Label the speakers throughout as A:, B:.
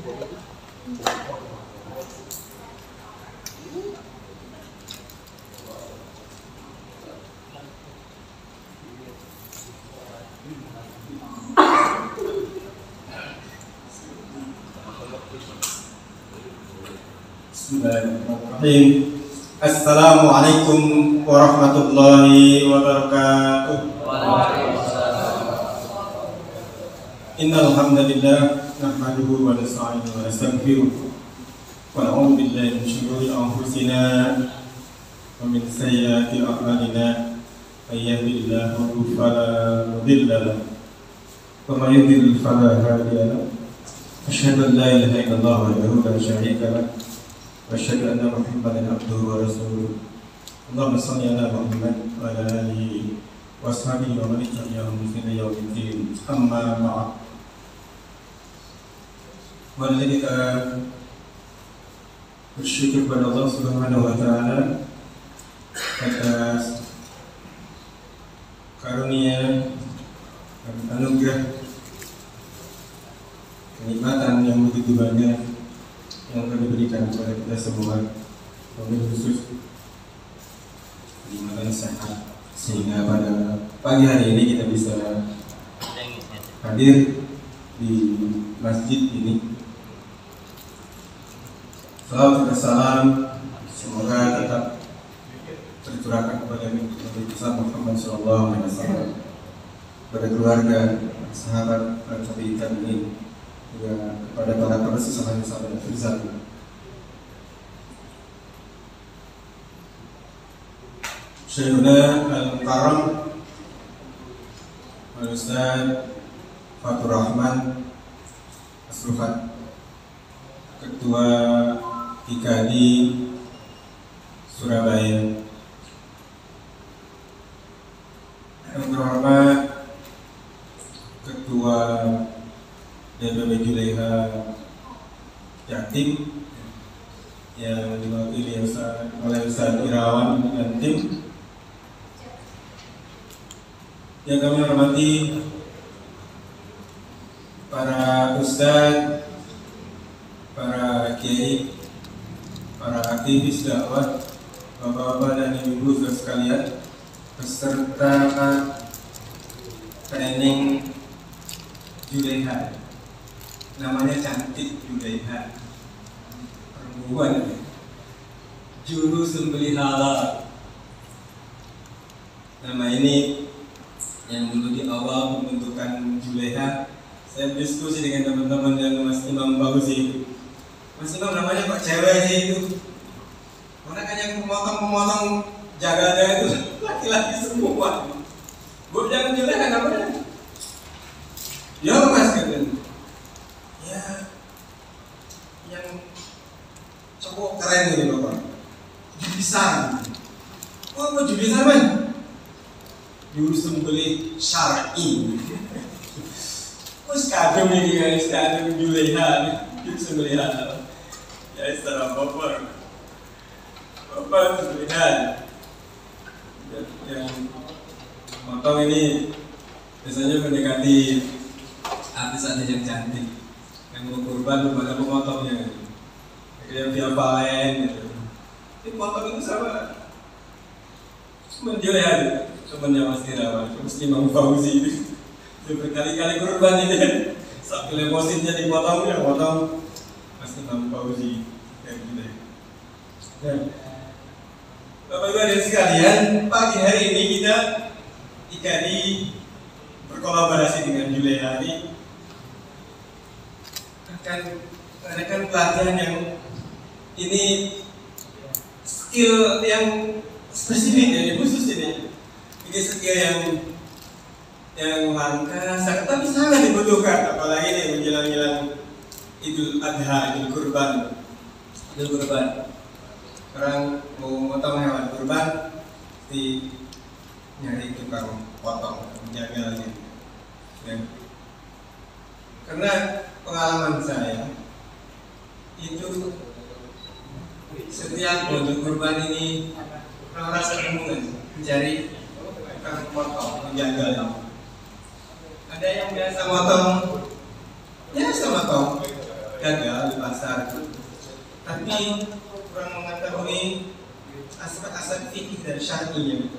A: Bismillahirrahmanirrahim. Assalamualaikum warahmatullahi wabarakatuh. Innal hamdalillah nahmaduhu wa nasta'inuhu wa nastaghfiruh wa na'udzu billahi min shururi anfusina wa min sayyiati a'malina. May yahdihillahu fala mudilla lahu wa may yudlil fala hadiya lahu. Asyhadu an la ilaha illallah wahdahu la syarika lahu wa asyhadu anna Muhammadan abduhu wa rasuluh. Allahumma shalli ala Muhammad wa ala alihi wa ashabihi wa man tabi'ahum bi ihsan ila yaumiddin. Amma ba'd. Mari kita bersyukur kepada Allah Subhanahu wa taala atas karunia dan anugerah kenikmatan yang begitu banyak yang telah diberikan kepada kita semua, wabil khusus kenikmatan sehat, sehingga pada pagi hari ini kita bisa hadir di masjid ini. Salawat dan salam semoga tetap tercurahkan kepada Nabi Muhammad SAW, kepada keluarga, sahabat, para tabi'in ini, juga kepada para sahabat Firzal. Syekhuna Al-Mukarram Al-Ustaz Fatur Rahman Asrufat, Ketua IKAD Surabaya, yang terhormat Ketua DPP Juleha Jatim yang diwakili oleh Ustaz Irawan dan tim, yang kami hormati para ustaz, para kiai, para aktivis dakwah, bapak-bapak dan ibu-ibu sekalian, peserta training Juleha. Namanya cantik, Juleha, perempuan, juru sembelih halal. Nama ini yang dulu di awal pembentukan Juleha, saya diskusi dengan teman-teman dan Mas Imam Fauzi. Mas Imam, namanya kok cewek sih itu? Mana kan yang pemotong-pemotong jaga-jaga itu laki-laki semua. Bu, jangan Juleha namanya. Ya Mas, katanya. Ya, yang cowok keren ini Bapak, jubisan. Oh, mau jubisan man? Juru sembelih syar'i. Terus kadang ini guys, kadang Juleha, juru sembelih halal. Ya istilah Bapak sembelihan. Yang motong ini biasanya mendekati artis-artis yang cantik, yang mau kurban belum ada pemotongnya, kayak Via Valen gitu. Ini potong itu sama Juleha, temannya Mas Irawan, Mas Imam Fauzi itu berkali-kali kurban ini, sambil emosinya dipotongnya, potong Mas Imam Fauzi kayak gitu. Nah, Bapak Ibu hadirin sekalian, pagi hari ini kita IKAD berkolaborasi dengan Juleha ini akan mengadakan pelatihan yang ini skill yang spesifik, ya, khusus ini skill yang langka, tapi sangat dibutuhkan, apalagi ini menjelang Idul Adha, Idul Kurban. Orang mau motong hewan kurban, di nyari tukang potong, menjaga lagi. Ya. Karena pengalaman saya itu setiap untuk kurban ini orang rasa bingung mencari tukang potong, menjaga. Ada yang biasa motong, gagal di pasar, tapi kurang mengetahui aspek-aspek fikih dan syar'inya.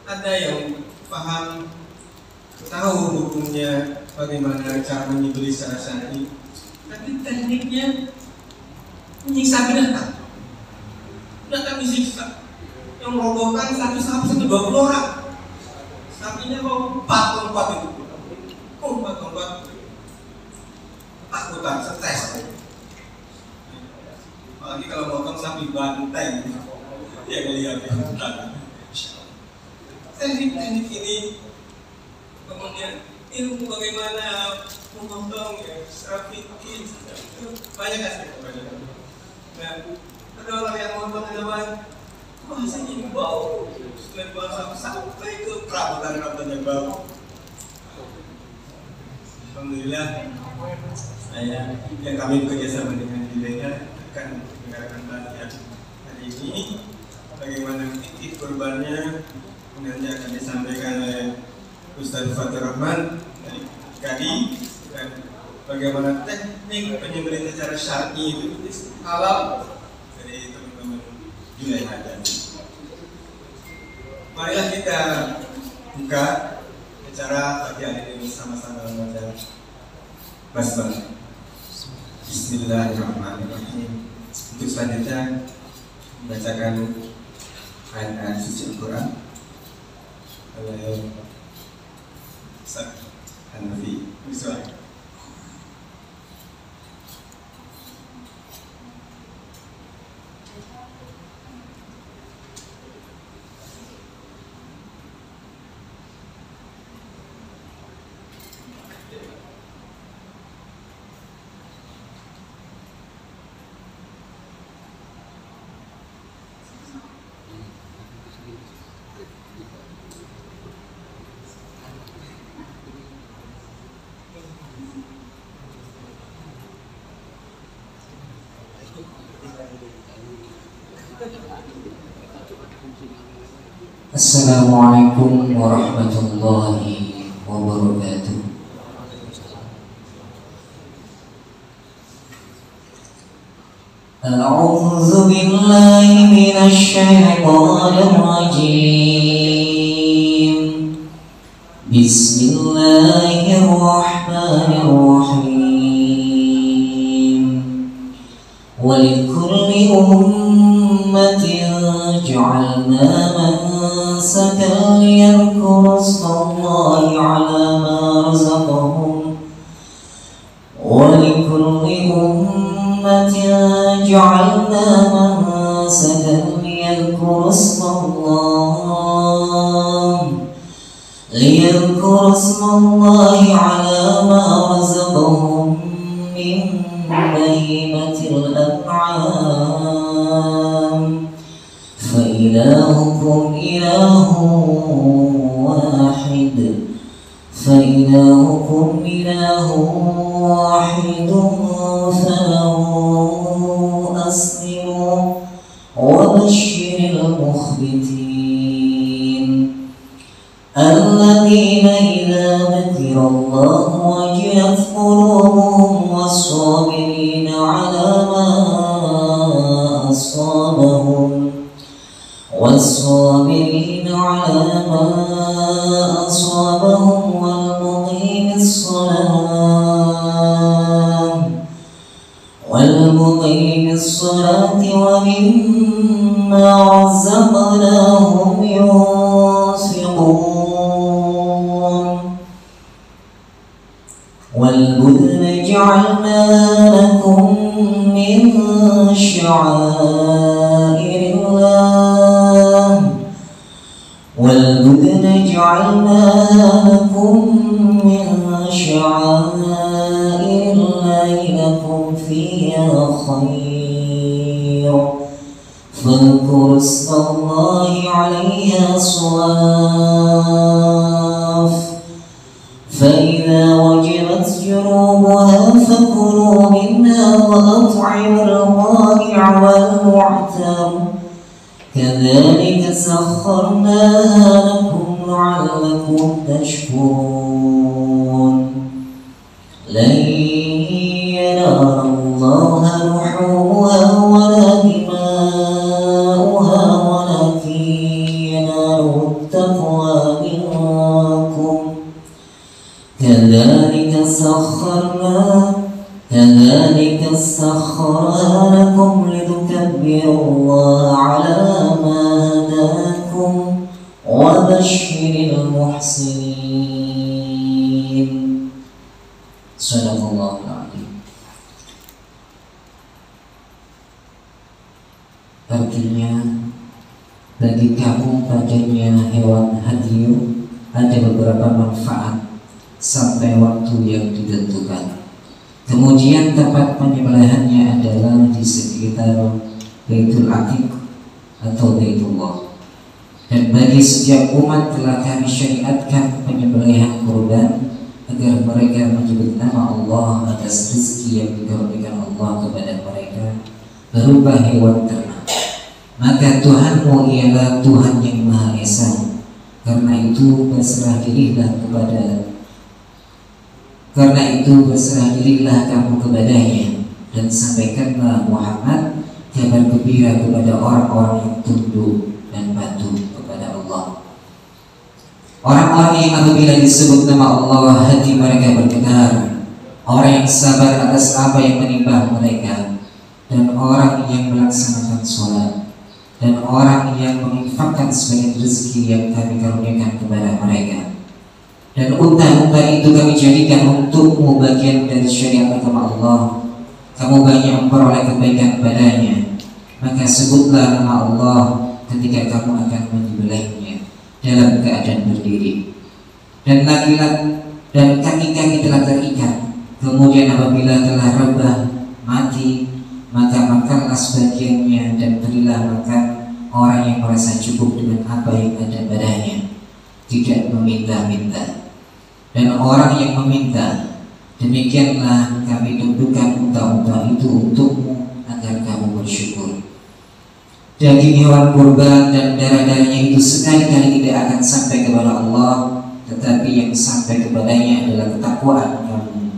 A: Ada yang paham, tahu hukumnya, bagaimana cara menyembelih secara syar'i, tapi tekniknya menyiksa binatang. Binatang disiksa, yang merobohkan satu sapi sampai 20 orang. Sapinya mau 4 itu. 4 takutan, stres. Apalagi kalau motong sapi banteng, dia ngelihat teknik ini, kemudian ilmu bagaimana memotong ya, secara fikih, banyak aspek. Nah, ada orang yang memotong hewan, masa ini bau, selain bau sampai ke perabotan yang bau. Alhamdulillah, kami bekerjasama dengan Juleha akan mengadakan latihan hari ini. Bagaimana titik kurbannya nanti akan disampaikan oleh Ustaz Fatur Rahman dari KADI, dan bagaimana teknik penyembelihan secara syar'i itu halal dari teman-teman Juleha tadi. Marilah kita buka acara pagi hari ini sama-sama membaca basmalah. Bismillahirrahmanirrahim. Untuk selanjutnya membacakan ayat-ayat suci Al-Quran oleh Ustaz Hanafi. Bismillah.
B: Assalamualaikum warahmatullahi wabarakatuh. A'udzu billahi minasy syaithanir rajim. Bismillahirrahmanirrahim. Walikulli ummatin ja'alna mansakan liyadhkuru ismallahi 'ala ma razaqahum. Walikulli ummatin ja'alna mansakan liyadhkuru ismallahi 'ala ma razaqahum min bahimatil an'am. فإلهكم إله واحد فله أسلموا وبشر المخبتين الذين إذا ذكر الله وجلت قلوبهم والصابرين على ما أصابهم والمقيم الصلاة ومما رزقناهم ينفقون والبدن جعلناها لكم من شعائر الله لكم فيها خير فاذكروا اسم الله عليها صواف فإذا وجبت جنوبها فكلوا منها وأطعموا القانع والمعتر كذلك سخرناها لكم لعلكم تشكرون لن ينال الله لحومها ولا دماؤها ولكن يناله التقوى منكم كذلك سخرنا لكم لتكبروا الله على ما هداكم وبشر المحسنين. Sadaqallahul Adzim. Artinya, bagi kamu padanya hewan hadyu ada beberapa manfaat sampai waktu yang ditentukan. Kemudian tempat penyembelihannya adalah di sekitar Baitul Atiq atau Baitullah. Dan bagi setiap umat telah kami syariatkan penyembelihan kurban agar mereka menyebut nama Allah atas rezeki yang dikaruniakan Allah kepada mereka berupa hewan ternak. Maka Tuhanmu ialah Tuhan yang Maha Esa. Karena itu berserah dirilah kamu kepadanya dan sampaikanlah Muhammad kabar gembira kepada orang-orang yang tunduk dan patuh kepada Allah. Orang-orang yang apabila disebut nama Allah hati mereka bergetar, orang yang sabar atas apa yang menimpa mereka, dan orang yang melaksanakan sholat, dan orang yang menginfakkan sebagian rezeki yang kami karuniakan kepada mereka. Dan unta-unta itu kami jadikan untukmu bagian dari syariat agama Allah. Kamu banyak memperoleh kebaikan padanya. Maka sebutlah nama Allah ketika kamu akan menyembelihnya dalam keadaan berdiri. Dan kaki-kaki telah terikat. Kemudian apabila telah rebah mati, maka makanlah sebagiannya dan berilah makan orang yang merasa cukup dengan apa yang ada padanya, tidak meminta-minta. Dan orang yang meminta, demikianlah kami tundukkan unta-unta itu untukmu agar kamu bersyukur. Daging hewan kurban dan darah-darahnya itu sekali-kali tidak akan sampai kepada Allah, tetapi yang sampai kepadanya adalah ketakwaan kamu.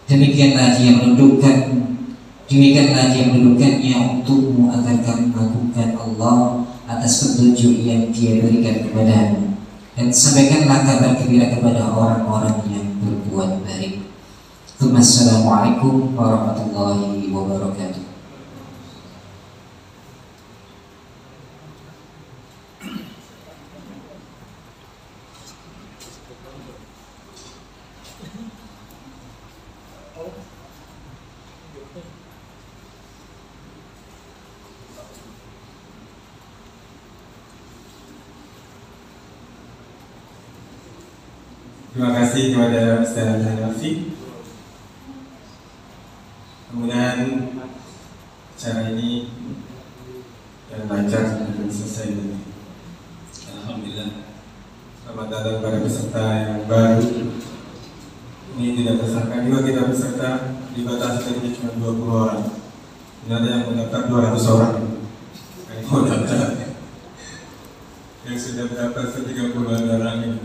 B: Demikianlah dia menundukkannya untukmu agar kamu mengagungkan Allah atas petunjuk yang Dia berikan kepadamu. Dan sampaikanlah kabar gembira kepada orang-orang yang berbuat baik. Assalamualaikum warahmatullahi wabarakatuh.
A: Terima kasih kepada Ustaz Hanafi. Kemudian acara ini dan lancar sampai selesai ini. Alhamdulillah. Selamat datang kepada peserta yang baru. Ini tidak tersangka juga kita peserta dibatasi tadi cuma 20 orang. Ini ada yang mendaftar 200 orang. Yang mau daftar yang sudah mendapat 30 orang ini.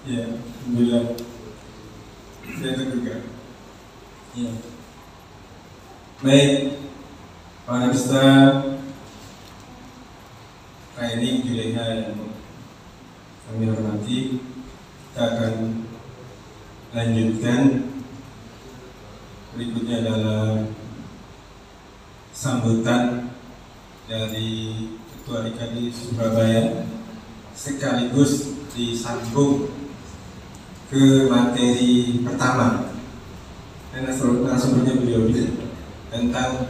A: Ya, alhamdulillah. Saya juga. Ya. Baik, para peserta training Juleha yang kami hormati, kita akan lanjutkan. Berikutnya adalah sambutan dari Ketua DKI Surabaya sekaligus disambung ke materi pertama dan narasumbernya beliau tentang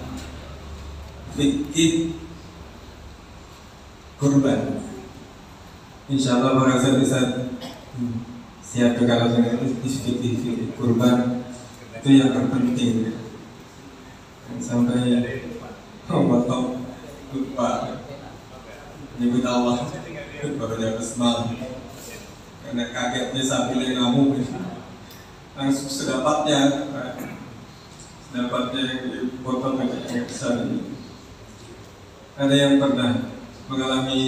A: fikih kurban. Insya Allah para bisa siap kalau dengan fikih kurban itu yang terpenting. Sampai potong lupa menyebut Allah baru dapat semal. Karena kagetnya sambil ngamuk langsung sedapatnya dipotong yang besar ini. Ada yang pernah mengalami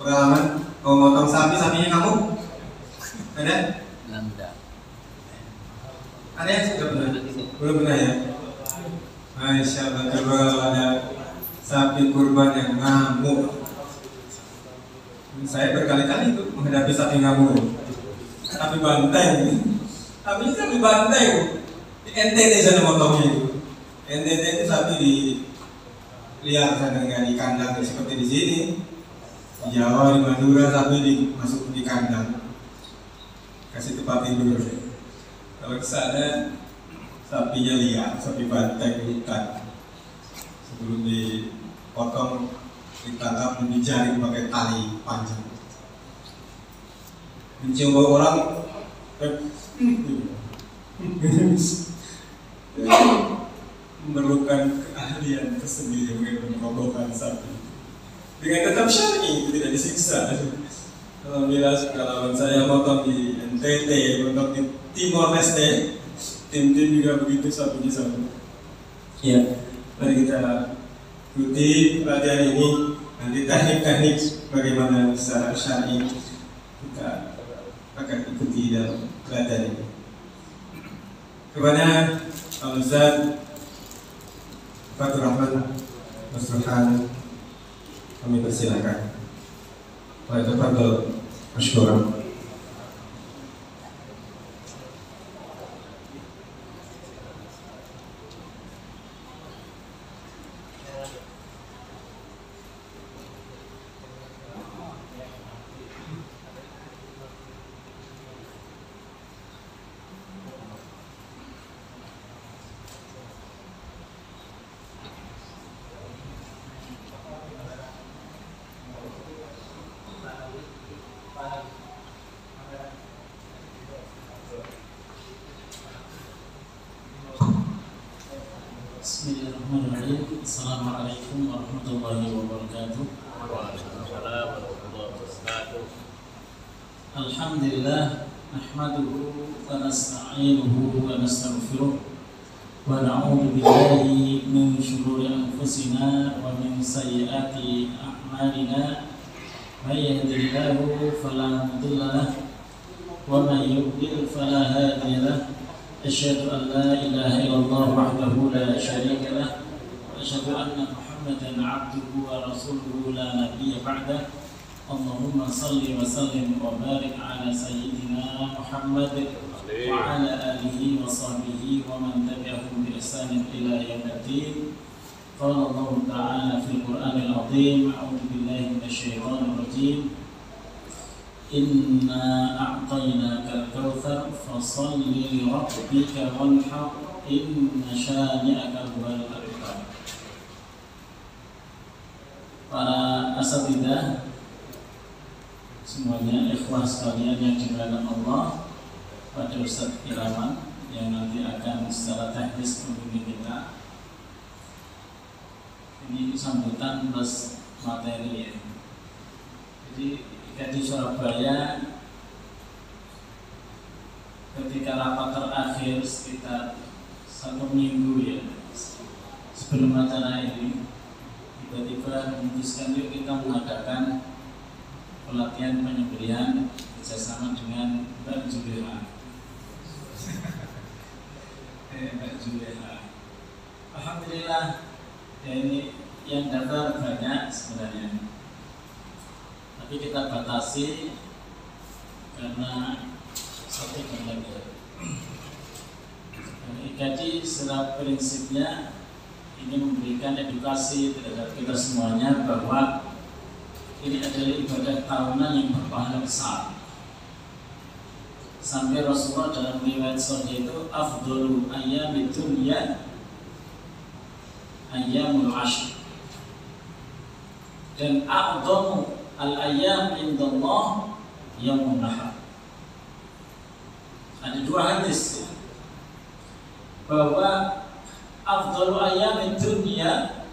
A: pengalaman memotong sapinya kamu? Ada? Ada yang sudah pernah? Belum pernah ya? Masya Allah, coba kalau ada sapi kurban yang ngamuk. Saya berkali-kali itu menghadapi sapi ngamuk. Sapi bantai. Sapi bantai. Di NTT sana motongnya itu. NTT itu sapi di liar sana, nggak di kandang seperti di sini. Di Jawa, di Madura sapi masuk di kandang. Kasih tempat tidur. Kalau ke sana sapinya liar, sapi bantai di hutan. Sebelum dipotong, ditangkap dan dijaring pakai tali panjang. Mencium bau orang, memerlukan keahlian tersendiri untuk merobohkan sapi. Dengan tetap syar'i, tidak disiksa. Alhamdulillah kalau saya potong di NTT, potong di Timor Leste, tim-tim juga begitu sapinya sama. Ya, mari kita ikuti pelatihan ini. Nanti teknik-teknik bagaimana secara syar'i kita akan ikuti dalam pelatihan ini. Kepada Al Ustaz Fatur Rahman Mas Ruhan, kami persilakan. Tafadhal mashkuran.
C: Bismillahirrahmanirrahim. Assalamualaikum warahmatullahi wabarakatuh.
D: Waalaikumsalam warahmatullahi wabarakatuh.
C: Alhamdulillah, nahmaduhu wa nasta'inuhu wa nastaghfiruh wa na'udzu billahi min shururi anfusina wa min sayyiati a'malina. May yahdihillahu fala mudilla lahu wa may yudlil fala hadiya lahu. أشهد أن لا إله إلا الله وحده لا شريك له وأشهد أن محمدا عبده ورسوله لا نبي بعده. اللهم صل وسلم وبارك على سيدنا محمد وعلى آله وصحبه ومن تبعهم بإحسان إلى يوم الدين. قال الله تعالى في القرآن العظيم: أعوذ بالله من الشيطان الرجيم. Inna a'tainaka al-kautsar fasalli li rabbika wanhar inna syani'aka huwal abtar. Para asatidzah semuanya, ikhwah sekalian yang dimuliakan Allah, pada Ustaz Iraman yang nanti akan secara teknis membimbing kita. Ini sambutan plus materi ya. Jadi di Surabaya ketika rapat terakhir sekitar 1 minggu ya sebelum acara ini, tiba-tiba memutuskan yuk kita mengadakan pelatihan penyembelihan bersama dengan Mbak Juleha. Mbak Juleha, alhamdulillah ya, ini yang daftar banyak sebenarnya, tapi kita batasi karena satu tenaga. Jadi secara prinsipnya ini memberikan edukasi terhadap kita semuanya bahwa ini adalah ibadah tahunan yang berpahala besar. Sampai Rasulullah dalam riwayat sahih itu afdhalu ayyamid dunya ayyamul ashr, dan a'dhamu al-ayyam indallah yaumun nahar. Ada 2 hadis ya, bahwa afdalu ayyamid dunya,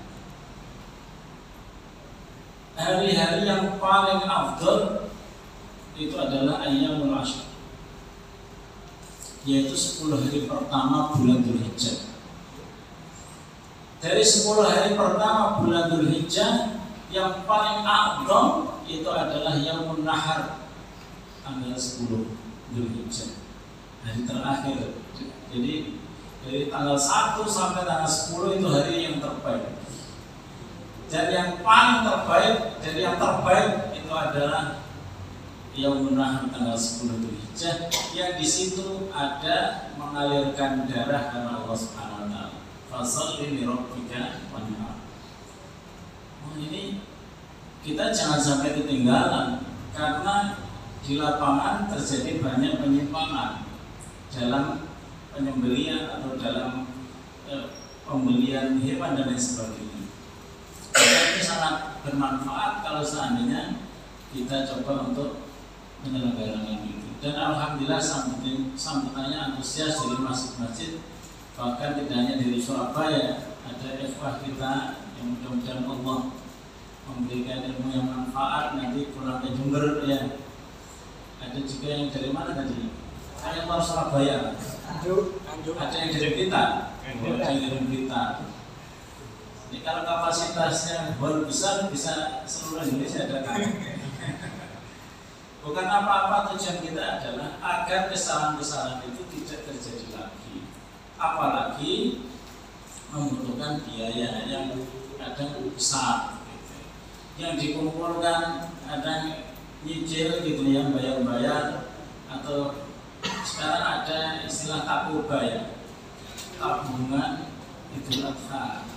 C: hari-hari yang paling afdal itu adalah ayyamul ashr, yaitu 10 hari pertama bulan Dzulhijjah. Dari 10 hari pertama bulan Dzulhijjah, yang paling a'dham itu adalah Yaumun Nahar, tanggal 10 Dzulhijjah. hari terakhir. Jadi dari tanggal 1 sampai tanggal 10 itu hari yang terbaik. Dan yang paling terbaik, itu adalah Yaumun Nahar tanggal 10 Dzulhijjah, yang di situ ada mengalirkan darah karena Allah Subhanahu wa taala. Fasholli li rabbika wanhar. Ini kita jangan sampai ketinggalan, karena di lapangan terjadi banyak penyimpangan dalam penyembelihan atau dalam pembelian hewan dan lain sebagainya. Ini sangat bermanfaat kalau seandainya kita coba untuk menyelenggarakan itu. Dan alhamdulillah sambutannya antusias dari masjid-masjid, bahkan tidak hanya dari Surabaya, ada ikhwah kita yang mudah-mudahan Allah memberikan ilmu yang manfaat nanti pulang ke Jember ya. Ada juga yang dari mana tadi? Saya luar Surabaya. Ada yang dari Blitar. Ini kalau kapasitasnya baru besar bisa seluruh Indonesia datang. Bukan apa-apa, tujuan kita adalah agar kesalahan-kesalahan itu tidak terjadi lagi. Apalagi membutuhkan biaya yang kadang besar, gitu. Yang dikumpulkan kadang nyicil gitu ya, bayar-bayar, atau sekarang ada istilah takuba ya, tabungan Idul Adha,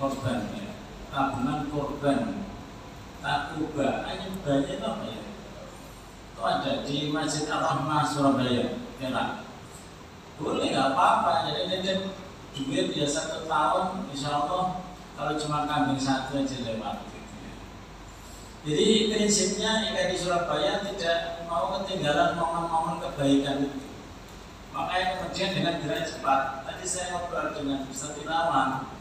C: korban ya, tabungan korban, takuba. Hanya banyak apa ya? Itu ada di Masjid Ar-Rahmah Surabaya, Perak. Boleh, nggak apa-apa. Jadi nitip duit ya 1 tahun, insya Allah kalau cuma kambing 1 aja lewat. Gitu ya. Jadi prinsipnya jika di Surabaya tidak mau ketinggalan momen-momen kebaikan itu. Makanya kemudian dengan gerak cepat. Tadi saya ngobrol dengan Ustaz Irawan,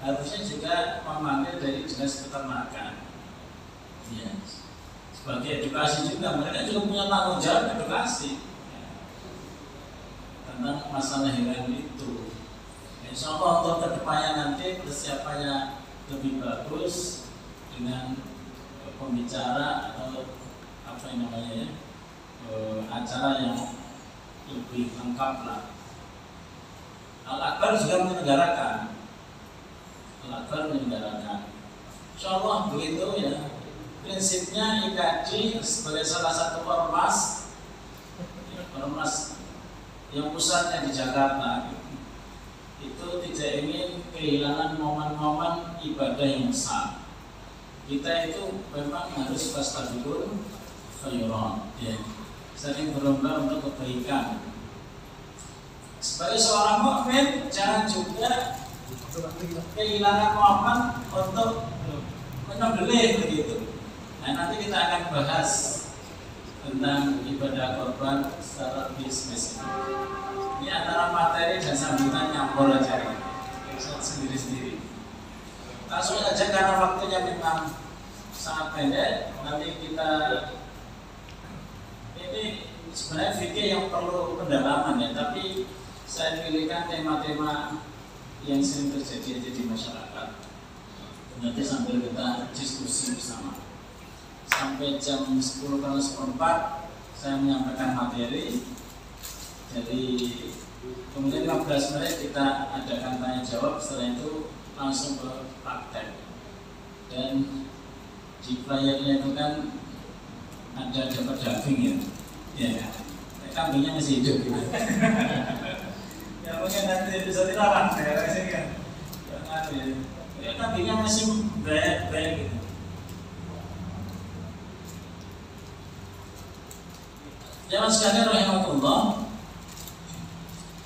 C: harusnya juga memanggil dari dinas peternakan. Yes. Sebagai edukasi juga, mereka juga punya tanggung jawab edukasi ya, tentang masalah hewan itu. Insya Allah untuk kedepannya nanti persiapannya lebih bagus dengan pembicara atau apa yang namanya ya, acara yang lebih lengkap lah. Al-Akbar juga menyelenggarakan. Insya Allah begitu ya. Prinsipnya IKJ sebagai salah satu ormas yang pusatnya di Jakarta itu tidak ingin kehilangan momen-momen ibadah yang besar. Kita itu memang harus fastabiqul khairat ya, sering berlomba untuk kebaikan. Sebagai seorang mukmin jangan juga kehilangan momen untuk menyembelih begitu. Nah, nanti kita akan bahas tentang ibadah korban secara lebih spesifik. Ini antara materi dan sambutan nyampur aja ya, sendiri-sendiri. Langsung aja karena waktunya memang sangat pendek. Nanti kita ini sebenarnya fikih yang perlu pendalaman ya, tapi saya pilihkan tema-tema yang sering terjadi di masyarakat. Nanti sambil kita diskusi bersama. Sampai jam 10:04 saya menyampaikan materi. Jadi kemudian 15 menit kita adakan tanya jawab. Setelah itu langsung ke praktek. Dan di playernya itu kan ada dapat daging ya. Kambingnya masih hidup gitu. Ya mungkin nanti bisa dilawan ya kan. Ya kambingnya masih baik gitu. Jamaah sekalian rahimahullah,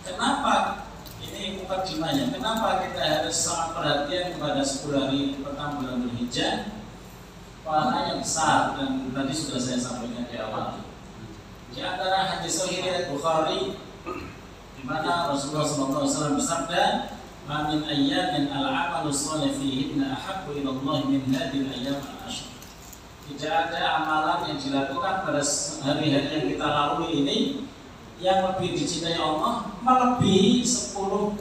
C: kenapa ini mukadimahnya? Kenapa kita harus sangat perhatian kepada 10 hari pertama bulan Dzulhijjah? Pahalanya besar dan tadi sudah saya sampaikan di awal. Di antara hadis sahih riwayat Bukhari di mana Rasulullah SAW bersabda, "Ma min ayyamin al-'amalu shalih fihinna ahabbu ila Allah min hadhihi al-ayyam al-ashr." Tidak ada amalan yang dilakukan pada hari-hari yang kita lalui ini yang lebih dicintai Allah melebihi 10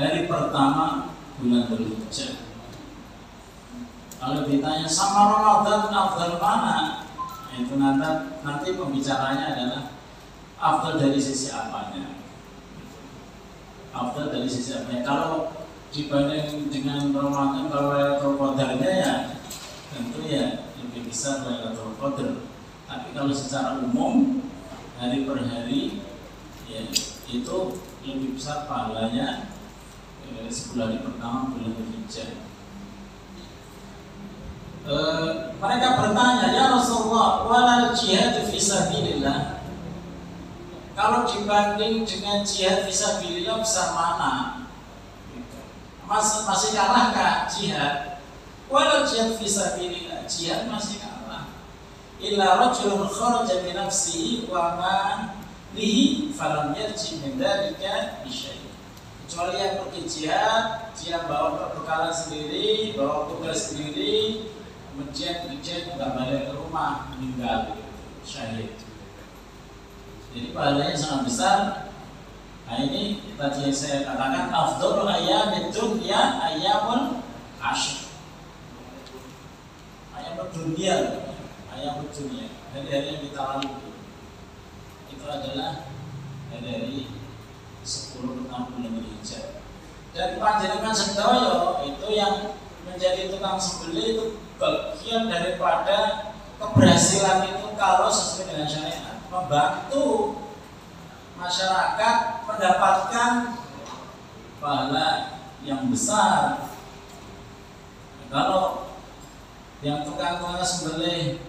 C: hari pertama bulan Dzulhijjah. Kalau ditanya sama Ramadan afdal mana, itu nanti pembicaranya adalah afdal dari sisi apanya? Afdal dari sisi apanya? Kalau dibanding dengan Ramadan, kalau Lailatul Qadarnya ya tentu ya lebih besar Lailatul Qadar. Tapi kalau secara umum hari per hari ya itu lebih besar pahalanya 10 hari pertama bulan Dzulhijjah. Mereka bertanya, ya Rasulullah, walal jihad fisabilillah. Kalau dibanding dengan jihad fisabilillah besar mana? Masih kalahkah jihad? Walal jihad fisabilillah, jihad masih kalah. Illa rajulun kharaja bi nafsihi wa malihi falam yarji min dzalika bi syai'. Kecuali yang pergi jihad, dia bawa perbekalan sendiri, bawa tugas sendiri, kemudian nggak balik ke rumah, meninggal, syahid. Jadi pahalanya sangat besar. Nah ini tadi yang saya katakan, afdhalu ayyamid dunya ayyamul ashr. Ayyamud dunya, ayyamud dunya. Hari-hari yang kita lalui itu adalah hari 10 pertama bulan Dzulhijjah. Dan panjenengan sedaya itu yang menjadi tukang sembelih itu bagian daripada keberhasilan itu kalau sesuai dengan syariat, membantu masyarakat mendapatkan pahala yang besar. Kalau yang tukang sembelih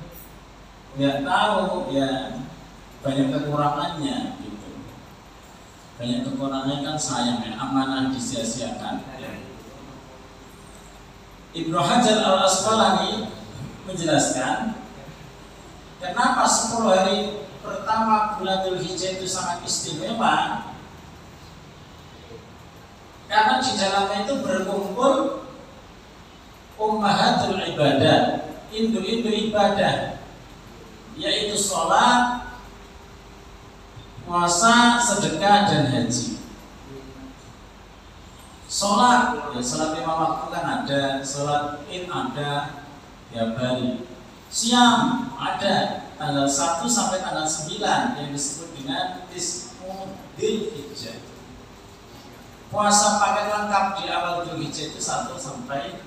C: nggak tahu ya banyak kekurangannya gitu. Banyak kekurangannya kan sayang ya, amanah disia-siakan. Ibnu Hajar al-Asqalani menjelaskan kenapa 10 hari pertama bulan Dzulhijjah itu sangat istimewa, karena di dalamnya itu berkumpul ummahatul ibadah, induk-induk ibadah, yaitu sholat, puasa, sedekah, dan haji. Sholat, ya sholat 5 waktu kan ada, sholat id ada tiap hari. Siam ada tanggal 1 sampai tanggal 9 yang disebut dengan Tis'ul Dzulhijjah. Puasa paket lengkap di awal Dzulhijjah itu 1 sampai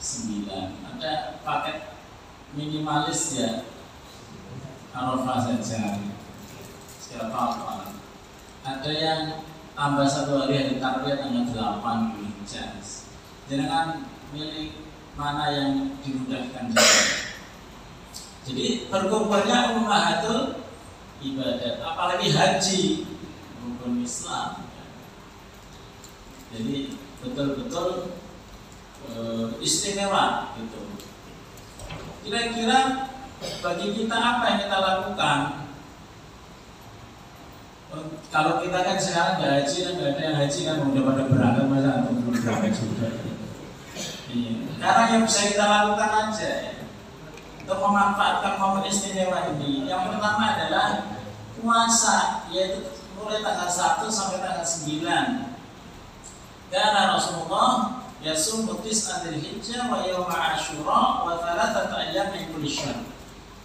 C: 9. Ada paket minimalis ya, Arafah saja. Apa? Ada yang tambah 1 hari tarwiyah tanggal 8 Dzulhijjah. Jangan milih mana yang dimudahkan saja. Jadi berkumpulnya ummahatul ibadat, apalagi haji rukun Islam. Jadi betul-betul istimewa gitu. Kira-kira bagi kita apa yang kita lakukan? Kalau kita kan sekarang nggak haji kan, nggak ada yang haji kan, udah pada berangkat masa atau belum berangkat juga. Karena yang bisa kita lakukan aja ya, untuk memanfaatkan momen istimewa ini. Yang pertama adalah puasa, yaitu mulai tanggal 1 sampai tanggal 9. Karena Rasulullah yasumu tis'a Dzulhijjah wa yawma Asyura wa thalathata ayyam min kulli syahr.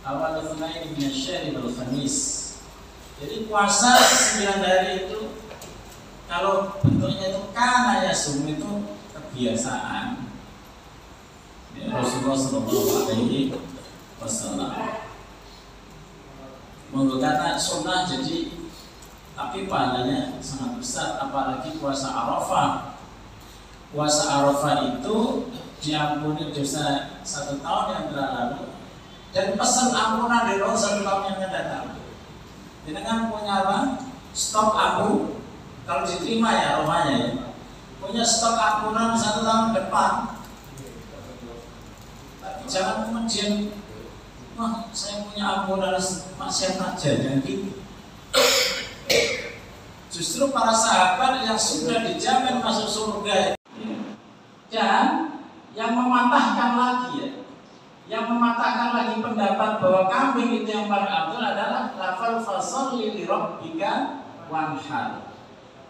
C: Awal Tsnaini min asy-syahri wal khamis. Jadi puasa 9 hari itu kalau bentuknya itu kana yasum itu kebiasaan ya, Rasulullah SAW. Menggunakan sunnah jadi, tapi pahalanya sangat besar, apalagi puasa Arafah. Puasa Arafah itu diampuni dosa 1 tahun yang telah lalu dan pesan ampunan dari Allah 1 tahun yang akan datang. Dengan punya apa? Stok abu, kalau diterima ya romanya ya, punya stok ampunan 1 tahun depan. Tapi jangan kemudian, wah saya punya ampunan maksiat aja, dan gitu. Justru para sahabat yang sudah dijamin masuk surga, dan yang mematahkan lagi ya, yang mematahkan lagi pendapat bahwa kambing itu yang paling afdal adalah lafal fasholli li rabbika wanhar.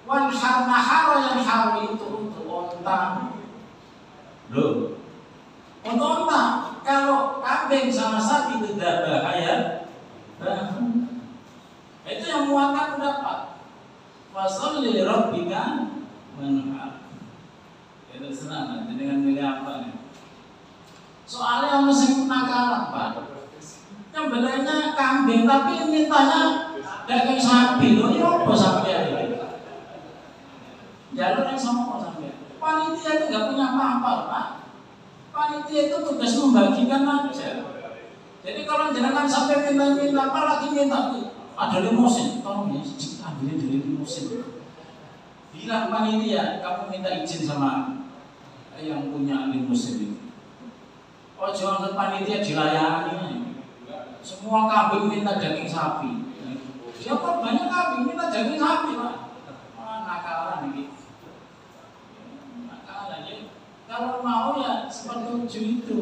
C: Wanhar nahara yang haru itu untuk onta. Loh, untuk onta. Kalau kambing sama sapi itu tidak bahaya. Itu yang semua kan dapat. Fasholli li rabbika wanhar. Itu senang dengan milih apa nih? Soalnya orang sing nakalan Pak. Yang belanya kambing tapi mintanya daging sapi loh, ya apa sampean ini? Jalur yang sama sampean. Panitia itu nggak punya apa-apa Pak. Panitia itu tugas membagikan aja. Jadi kalau jangan sampai minta-minta, apalagi minta tuh ada limosin, tolong ya, ambilin dari limosin. Bilang panitia, kamu minta izin sama yang punya limosin itu. Oh jangan panitia dilayani. Semua kambing minta daging sapi. Siapa banyak kambing minta daging sapi Pak. Nakalan ini. Nakalan ya. Kalau mau ya seperti itu.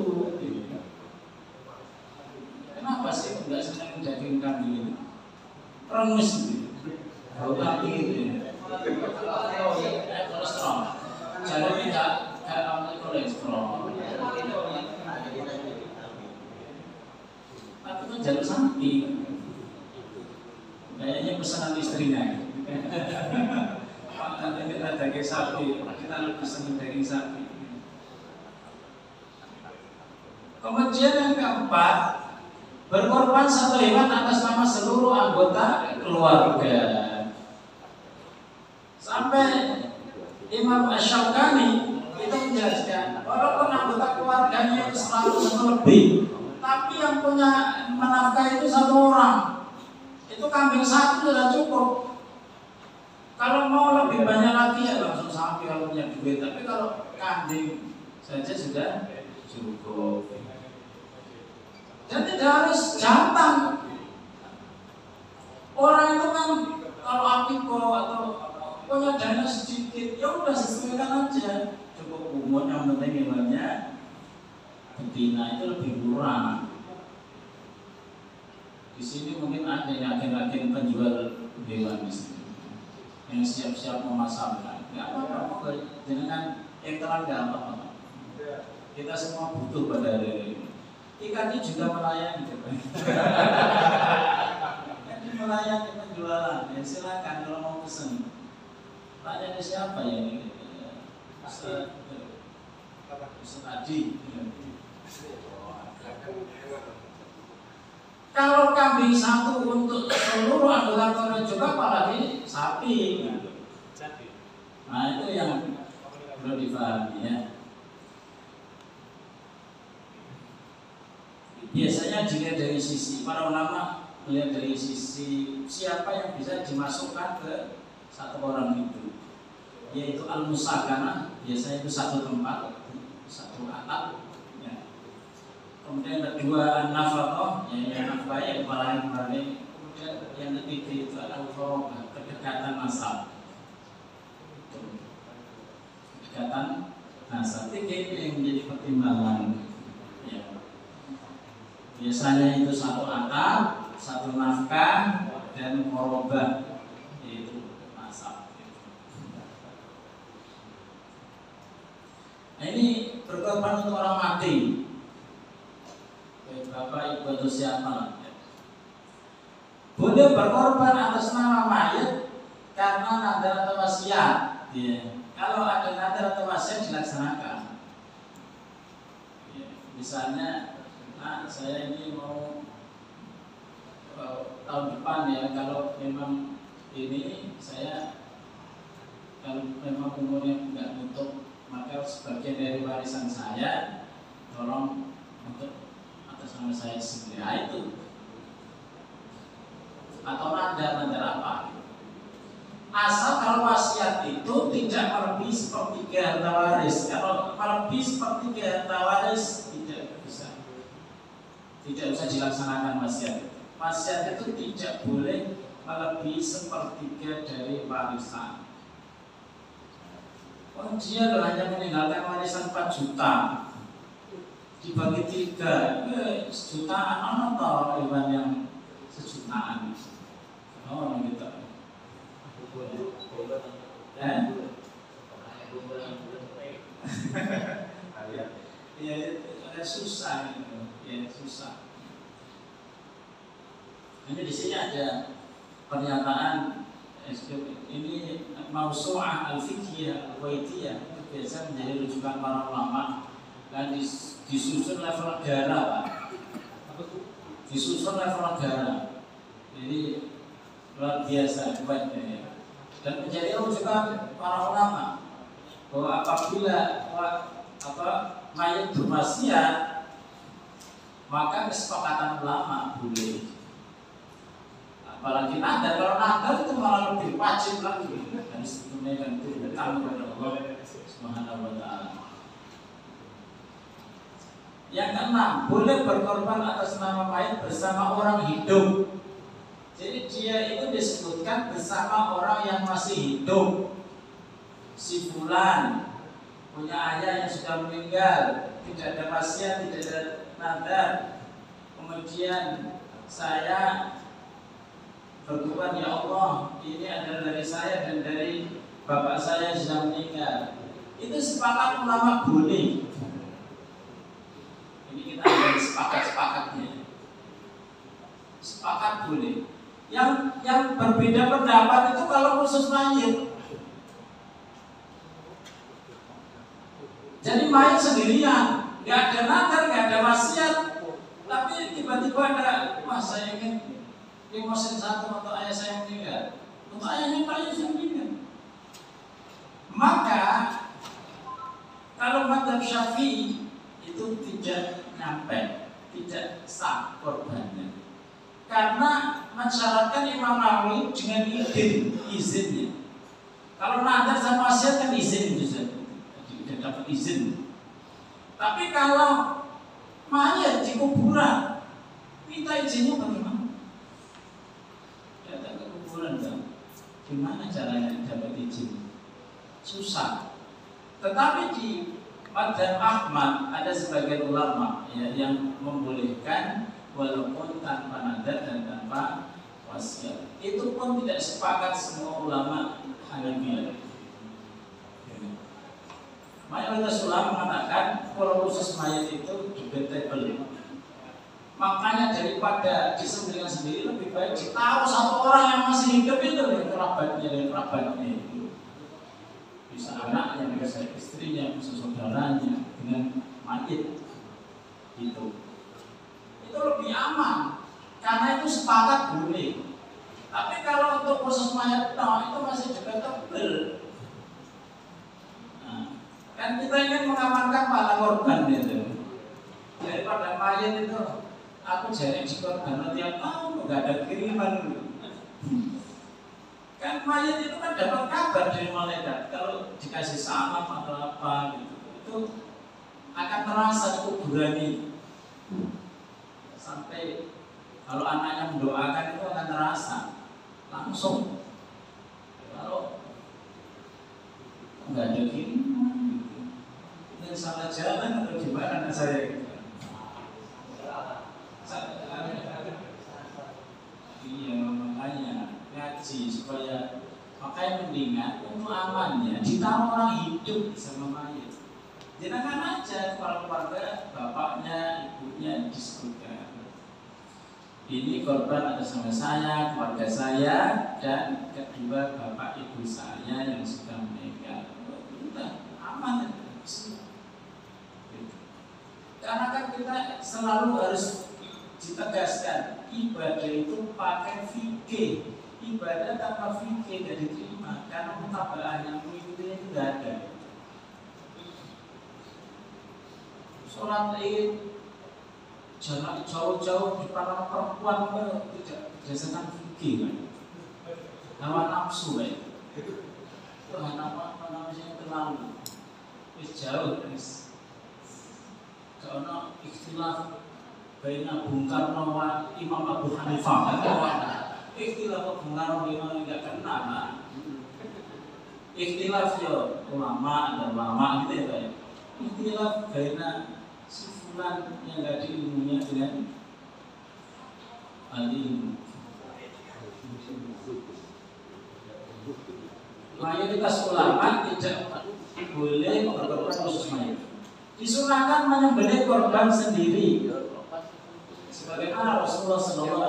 C: Kenapa sih enggak senang daging kambing itu? Remes gitu. Bau kambing gitu. Kolesterol. Jadi tidak kolesterol. Tapi kan jalur sapi. Kayaknya pesanan istrinya. Nanti kita daging sapi, kita lebih senang daging sapi. Kemudian yang keempat, berkorban satu hewan atas nama seluruh anggota keluarga. Sampai Imam Asy-Syaukani itu menjelaskan, walaupun anggota keluarganya itu 100 lebih, tapi yang punya menafkahi itu 1 orang. Itu kambing 1 sudah cukup. Kalau mau lebih banyak lagi ya langsung sapi kalau punya duit. Tapi kalau kambing saja sudah cukup. Dan tidak harus jantan. Orang itu kan kalau akikoh atau punya dana sedikit, ya udah sesuaikan aja. Cukup umur yang penting hewannya betina itu lebih murah. Di sini mungkin ada yang agen-agen penjual hewan di sini yang siap-siap memasarkan. Nggak apa-apa, jangan iklan nggak apa-apa. Kita semua butuh pada hari ini. Ikannya juga melayani, jadi melayani penjualan. Ya silakan kalau mau pesen. Tanya ke siapa ya ini? Ustaz Adi. Kalau kambing 1 untuk seluruh anggota keluarga juga, apalagi sapi. Nah itu yang perlu dipahami ya. Biasanya dilihat dari sisi, para ulama melihat dari sisi siapa yang bisa dimasukkan ke 1 orang itu, yaitu al-musakanah. Biasanya itu 1 tempat, 1 atap ya. Kemudian kedua an-nafaqah, yang nafkah yang paling kembali. Kemudian yang ketiga itu al-furqah, kedekatan nasab. Kedekatan nasab itu yang menjadi pertimbangan ya. Biasanya itu 1 atap, 1 nafkah, dan qorobah, yaitu nasab. Nah ini berkorban untuk orang mati. Bapak Ibu atau siapa ya. Boleh berkorban atas nama mayat karena nadar atau wasiat ya. Kalau ada nadar atau wasiat dilaksanakan ya. Misalnya saya ini mau tahun depan ya, kalau memang ini saya kalau memang umurnya tidak nutup, maka sebagian dari warisan saya tolong untuk atas nama saya sendiri itu. Atau nadar apa? Asal kalau wasiat itu tidak melebihi 1/3 harta waris. Kalau melebihi 1/3 harta waris tidak bisa. Tidak bisa dilaksanakan wasiat. Wasiat itu tidak boleh melebihi 1/3 dari warisan. Oh dia hanya meninggalkan warisan 4 juta, dibagi 3, sejutaan atau hewan yang sejutaan. Oh gitu. Ya susah gitu. Ya susah. Jadi di sini ada pernyataan ini Mausu'ah al-Fiqhiyah al-Kuwaitiyah itu biasa menjadi rujukan para ulama dan disusun level negara, Pak. Disusun level negara. Jadi luar biasa hebatnya. Dan menjadi rujukan para ulama bahwa apabila mayat bermaksiat maka kesepakatan ulama boleh. Apalagi nadar, kalau nadar itu malah lebih wajib lagi harus ditunaikan itu datang kepada Allah Subhanahu wa Ta'ala. Yang keenam, boleh berkorban atas nama mayat bersama orang hidup. Jadi dia itu disebutkan bersama orang yang masih hidup. Si fulan punya ayah yang sudah meninggal, tidak ada wasiat, tidak ada nadar. Kemudian saya berkorban, ya Allah, ini adalah dari saya dan dari bapak saya yang sudah meninggal. Itu sepakat ulama boleh. Ini kita ada sepakat-sepakatnya. Sepakat boleh. Yang berbeda pendapat itu kalau khusus mayit. Jadi mayit sendirian, nggak ada nadar, nggak ada wasiat, tapi tiba-tiba ada, wah saya ingin limosin satu untuk ayah saya meninggal, untuk ayahnya saya meninggal. Maka kalau madzhab Syafi'i itu tidak nyampe, tidak sah korbannya, karena mensyaratkan Imam Nawawi dengan izinnya. Kalau nadar sama wasiat kan izin juga, tidak dapat izin. Tapi kalau mayat di kuburan, minta izinnya bagaimana? Datang ke kuburan kan, gimana caranya dapat izin? Susah. Tetapi di madzhab Ahmad ada sebagian ulama ya, yang membolehkan walaupun tanpa nadar dan tanpa wasiat. Itu pun tidak sepakat semua ulama Hanafiyah. Mayoritas ulama mengatakan kalau khusus mayat itu debatable. Makanya daripada disembelihkan sendiri lebih baik ditaruh satu orang yang masih hidup itu dari kerabatnya itu. Bisa anaknya, bisa istrinya, bisa saudaranya dengan mayit itu. Itu lebih aman karena itu sepakat boleh. Tapi kalau untuk khusus mayat itu masih debatable. Nah, kan kita ingin mengamankan pahala korban itu. Daripada mayat itu aku jadi dikorban tiap tahun nggak ada kiriman. Kan mayat itu kan dapat kabar dari malaikat kalau dikasih salam atau apa gitu, itu akan terasa kuburan itu. Sampai kalau anaknya mendoakan itu akan terasa langsung. Kalau nggak ada kiriman, ini salah jalan atau gimana saya gitu. Iya, makanya ngaji supaya makanya mendingan untuk amannya ditaruh orang hidup sama mayat. Jangan aja para keluarga, bapaknya, ibunya disebutkan. Ini korban atas nama saya, keluarga saya, dan kedua bapak ibu saya yang sudah meninggal. Udah aman. Karena kan kita selalu harus ditegaskan ibadah itu pakai fikih. Ibadah tanpa fikih tidak diterima karena mutaba'ah yang mengikuti itu tidak ada. Sholat Id jarak jauh-jauh di depan perempuan tidak berdasarkan fikih kan? Hawa nafsu kan? Tuhan apa namanya terlalu jauh guys. Karena ikhtilaf baina Bung Karno wa Imam Abu Hanifah. Ikhtilaf Bung Karno memang enggak kena, nah. Ikhtilaf ya ulama dan ulama gitu ya, Pak. Ikhtilaf baina si fulan yang enggak diilmunya dengan alim. Mayoritas ulama tidak boleh berkorban khusus mayat. Disunahkan menyembelih korban sendiri. sebagaimana Rasulullah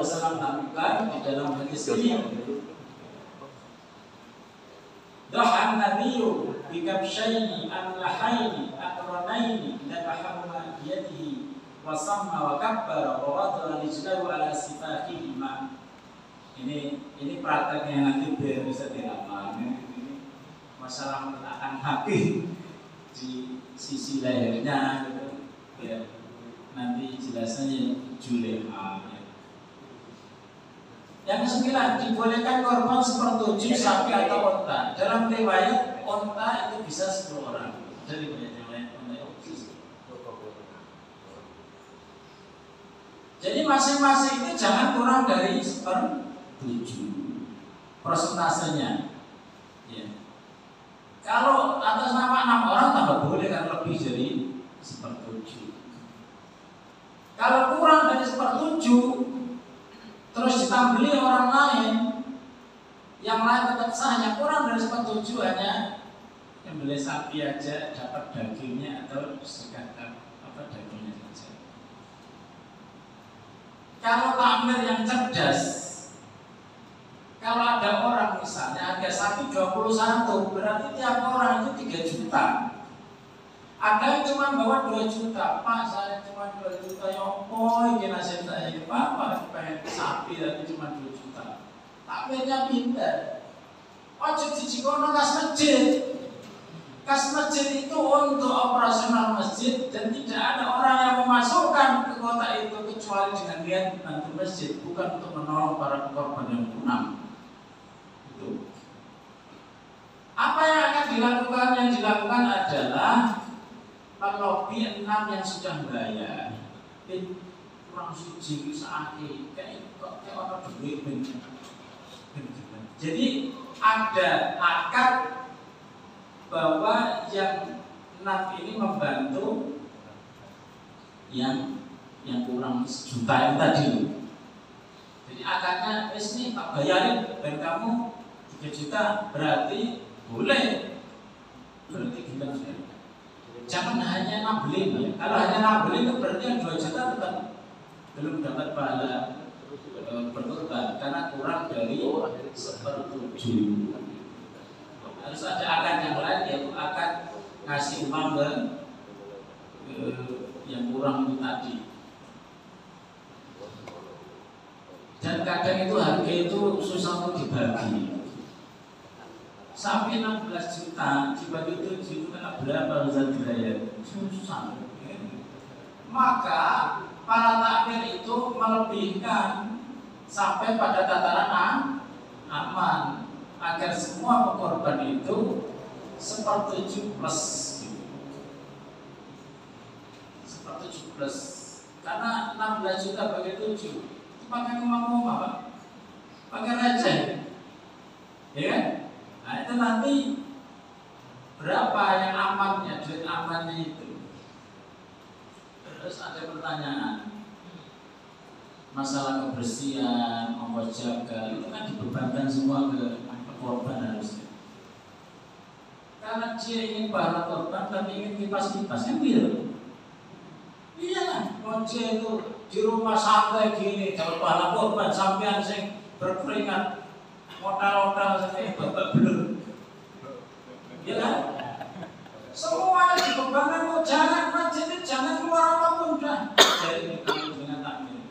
C: SAW lakukan di dalam hadis ini. Dhahan nabiyyu bi kabshaini amlahaini aqranaini dabahahuma bi yadihi wa samma wa kabbara wa wada'a rijlahu ala sifahihima. Ini prakteknya nanti biar bisa diramal. Ini masalah meletakkan hati di sisi lehernya gitu. Biar nanti jelasannya Juleha. Yang kesembilan, dibolehkan korban sepertujuh sapi atau onta. Dalam riwayat onta itu bisa 10 orang. Dari banyak yang lain onta itu bisa. Jadi masing-masing itu jangan kurang dari 1/7 persentasenya. Ya. Kalau atas nama 6 orang tambah boleh kan lebih dari 1/7. Kalau kurang dari 1/7 terus ditambah orang lain, yang lain tetap sah. Yang kurang dari 1/7 hanya yang beli sapi aja dapat dagingnya atau sekadar dagingnya saja. Kalau takmir yang cerdas, kalau ada orang misalnya harga sapi 21, berarti tiap orang itu 3 juta. Ada yang cuma bawa 2 juta, Pak saya cuma 2 juta, ya apa ini nasib saya ini Pak pengen sapi tapi cuma 2 juta. Takmirnya pintar. Ojo dijikono kas masjid. Kas masjid itu untuk operasional masjid dan tidak ada orang yang memasukkan ke kota itu kecuali dengan niat bantu masjid, bukan untuk menolong para korban yang punah. Itu. Apa yang akan dilakukan? Yang dilakukan adalah melobi 6 yang sudah bayar. Kurang suci sakit kayak orang duit bener. Jadi ada akad bahwa yang 6 ini membantu yang kurang sejuta yang tadi. Jadi akadnya ini tak bayarin dan kamu 3 juta berarti boleh. Berarti gimana sih? Jangan hanya nabelin ya. Kalau hanya nabelin itu berarti yang 2 juta tetap belum dapat pahala berkorban karena kurang dari 1/7. Harus ada akad yang lain, yaitu akad ngasih uang ke yang kurang itu tadi. Dan kadang itu harga itu susah untuk dibagi. Sampai 16 juta dibagi 7 juta berapa Ustaz Dirayat? Susah. Maka para takmir itu melebihkan sampai pada tataran aman agar semua korban itu 1/7 plus gitu. 1/7 plus karena 16 juta bagi 7 itu pakai ngomong Pak, pakai receh ya kan? Nah itu nanti berapa yang amannya, duit amannya itu. Terus ada pertanyaan masalah kebersihan, ongkos jaga itu kan dibebankan semua ke korban harusnya. Karena dia ingin pahala korban tapi ingin kipas-kipas kan gitu. Iya, dia itu di rumah santai gini dapat pahala korban sampean sing berkeringat modal-modal saya babak belur. Ya kan? Semuanya dibebankan kok jangan masjid jangan keluar apapun dah. Jadi kamu dengan takmir.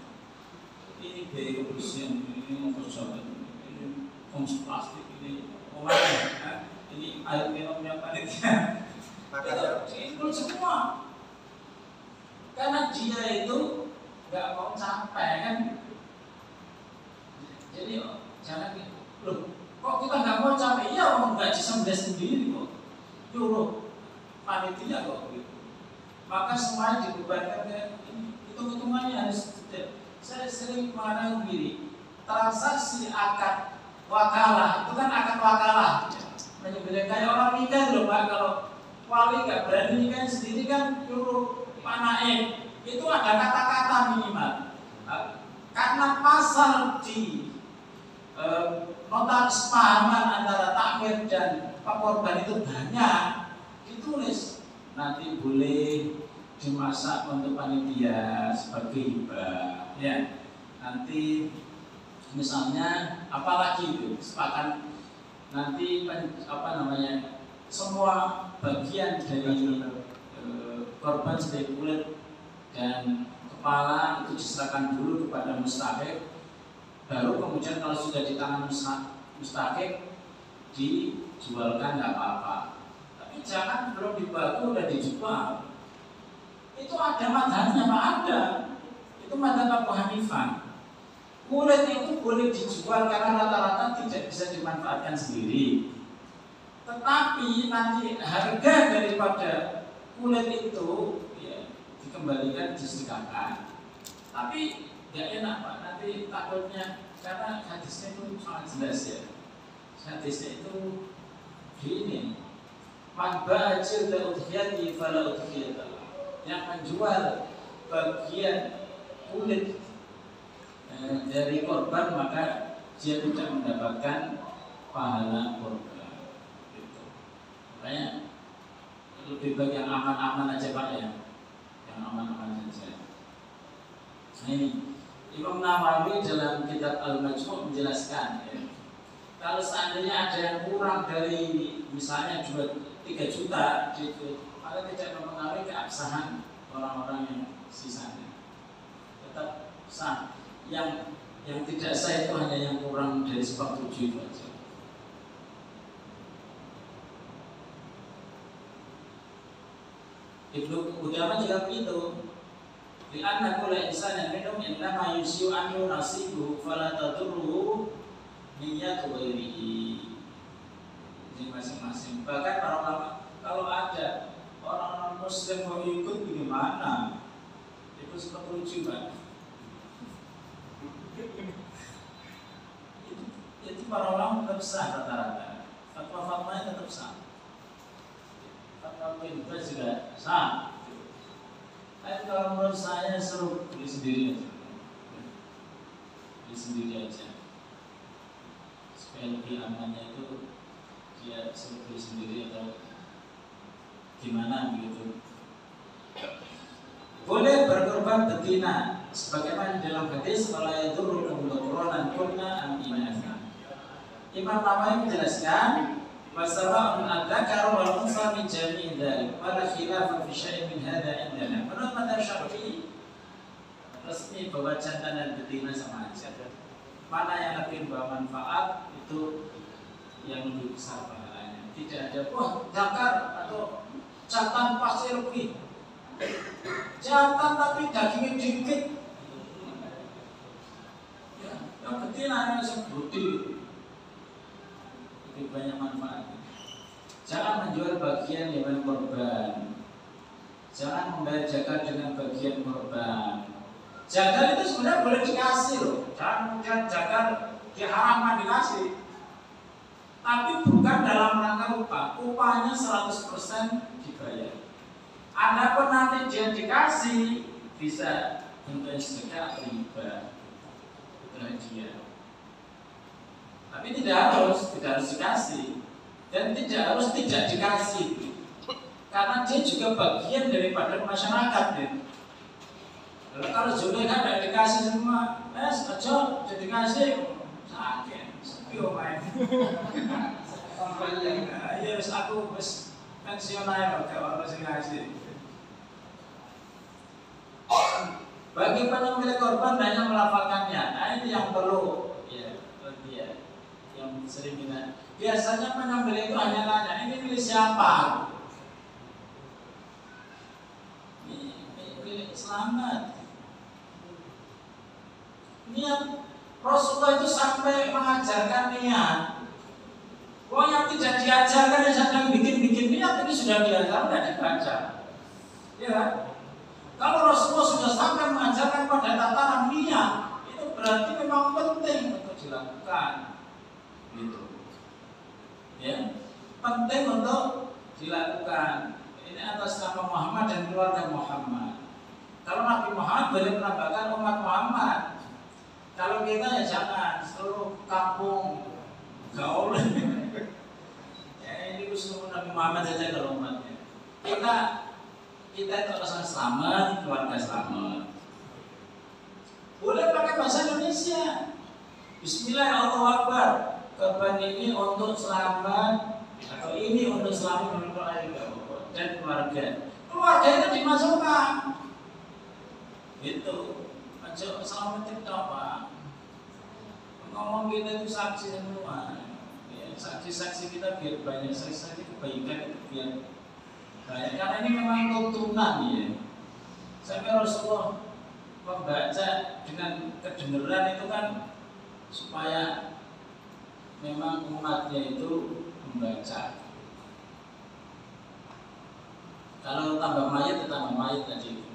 C: Ini biaya kebersihan ini ongkos jaga ini ongkos plastik ini ini air minumnya panitia itu semua karena dia itu nggak mau capek kan. Jadi jangan loh kok kita nggak mau capek ya orang nggak disembelih sendiri kok nyuruh panitia kok gitu. Maka semuanya dibebankan ke hitung-hitungannya harus detail. Saya sering mengatakan begini, transaksi akad wakalah itu kan akad wakalah menyembelih kayak orang nikah loh Pak. Kalau wali nggak berani nikah sendiri kan nyuruh Pak Naib itu ada kata-kata minimal karena pasal di nota kesepahaman antara takmir dan korban itu banyak ditulis nanti boleh dimasak untuk panitia sebagai hibah ya. Nanti misalnya apalagi itu sepakat nanti semua bagian dari korban seperti kulit dan kepala itu diserahkan dulu kepada mustahik, baru kemudian kalau sudah di tangan mustahik dijualkan nggak apa-apa. Tapi jangan belum dibaku udah dijual. Itu ada madhabnya Pak, ada. Itu madhab Abu Hanifah. Kulit itu boleh dijual karena rata-rata tidak bisa dimanfaatkan sendiri. Tetapi nanti harga daripada kulit itu ya, dikembalikan disedekahkan. Tapi nggak enak Pak, nanti takutnya karena hadisnya itu sangat jelas ya. Hadisnya itu gini, man ba'ajil da udhiyati fala udhiyata, yang menjual bagian kulit dari korban maka dia tidak mendapatkan pahala korban. Gitu. Makanya lebih baik yang aman-aman aja Pak ya, yang aman-aman saja. Nah ini Imam Nawawi dalam kitab Al-Majmu' menjelaskan ya, kalau seandainya ada yang kurang dari misalnya 3 juta gitu, maka tidak mempengaruhi keabsahan orang-orang yang sisanya, tetap sah. Yang tidak sah itu hanya yang kurang dari 47 itu saja. Ibnu Qudamah juga begitu. Li'anna kulla insanin minhum innama yusyu anhu nasibuhu fala tadurruhu niyyatu ghairihi. Jadi masing-masing. Bahkan para ulama kalau ada orang-orang muslim mau ikut bagaimana? Itu 47 Pak. Itu para ulama tetap sah rata-rata. Fatwa-fatwanya tetap sah. Fatwa itu juga sah. Tapi kalau menurut saya seru beli sendiri aja. Beli sendiri aja. Supaya lebih amannya itu dia seru beli sendiri atau gimana begitu. Boleh berkorban betina sebagaimana dalam hadis wala yadurru qur'anan kunna am inatha. Imam Nawawi menjelaskan wasaba'un adzakar wal unsa min jami'i dzalik wala khilafa fi syai'in min hadza indana. Menurut mazhab Syafi'i resmi bahwa jantan dan betina sama aja. Mana yang lebih bermanfaat itu yang lebih besar pahalanya. Tidak ada zakar atau jantan pasti lebih. Jantan tapi dagingnya dikit. Ya, yang betina yang sebudi lebih banyak manfaatnya. Jangan menjual bagian hewan korban. Jangan membayar zakat dengan bagian korban. Zakat itu sebenarnya boleh dikasih loh. Jangan kemudian zakat diharamkan dikasih. Tapi bukan dalam rangka upah. Upahnya 100% dibayar. Adapun nanti dia dikasih bisa bentuk sedekah riba hadiah. Tapi tidak harus dikasih dan tidak harus tidak dikasih, karena dia juga bagian daripada masyarakat ya. Kalau Zulekha tidak dikasih semua, aja jadi dikasih sakit, sepio main. Ya wis aku wis pensiunan kok orang sing ngasih. Bagi penyembelih korban hanya melafalkannya. Nah ini yang perlu ya, yang sering kita. Biasanya penyembelih itu hanya tanya, ini milik siapa? Milik selamat. Niat Rasulullah itu sampai mengajarkan niat. Yang tidak diajarkan yang sedang bikin niat ini sudah diajarkan dan dibaca. Ya kan? Kalau Rasulullah sudah sampai mengajarkan pada tataran niat, itu berarti memang penting untuk dilakukan, gitu. Ya, penting untuk dilakukan. Ini atas nama Muhammad dan keluarga Muhammad. Kalau Nabi Muhammad boleh menambahkan umat Muhammad. Kalau kita ya jangan seluruh kampung gaul. Ya ini khusus Nabi Muhammad saja kalau umatnya. Kita itu alasan selamat, keluarga selamat. Boleh pakai bahasa Indonesia. Bismillah, Allahu Akbar. Korban ini untuk selamat, atau ini untuk selamat untuk ayah dan keluarga. Keluarga itu dimasukkan. Itu aja selamat itu apa? Ngomong kita itu saksi semua. Ya, saksi-saksi kita biar banyak, saksi-saksi kebaikan itu biar banyak. Karena ini memang tuntunan ya. Sampai Rasulullah membaca dengan kedengaran itu kan supaya memang umatnya itu membaca. Kalau tambah mayat tadi.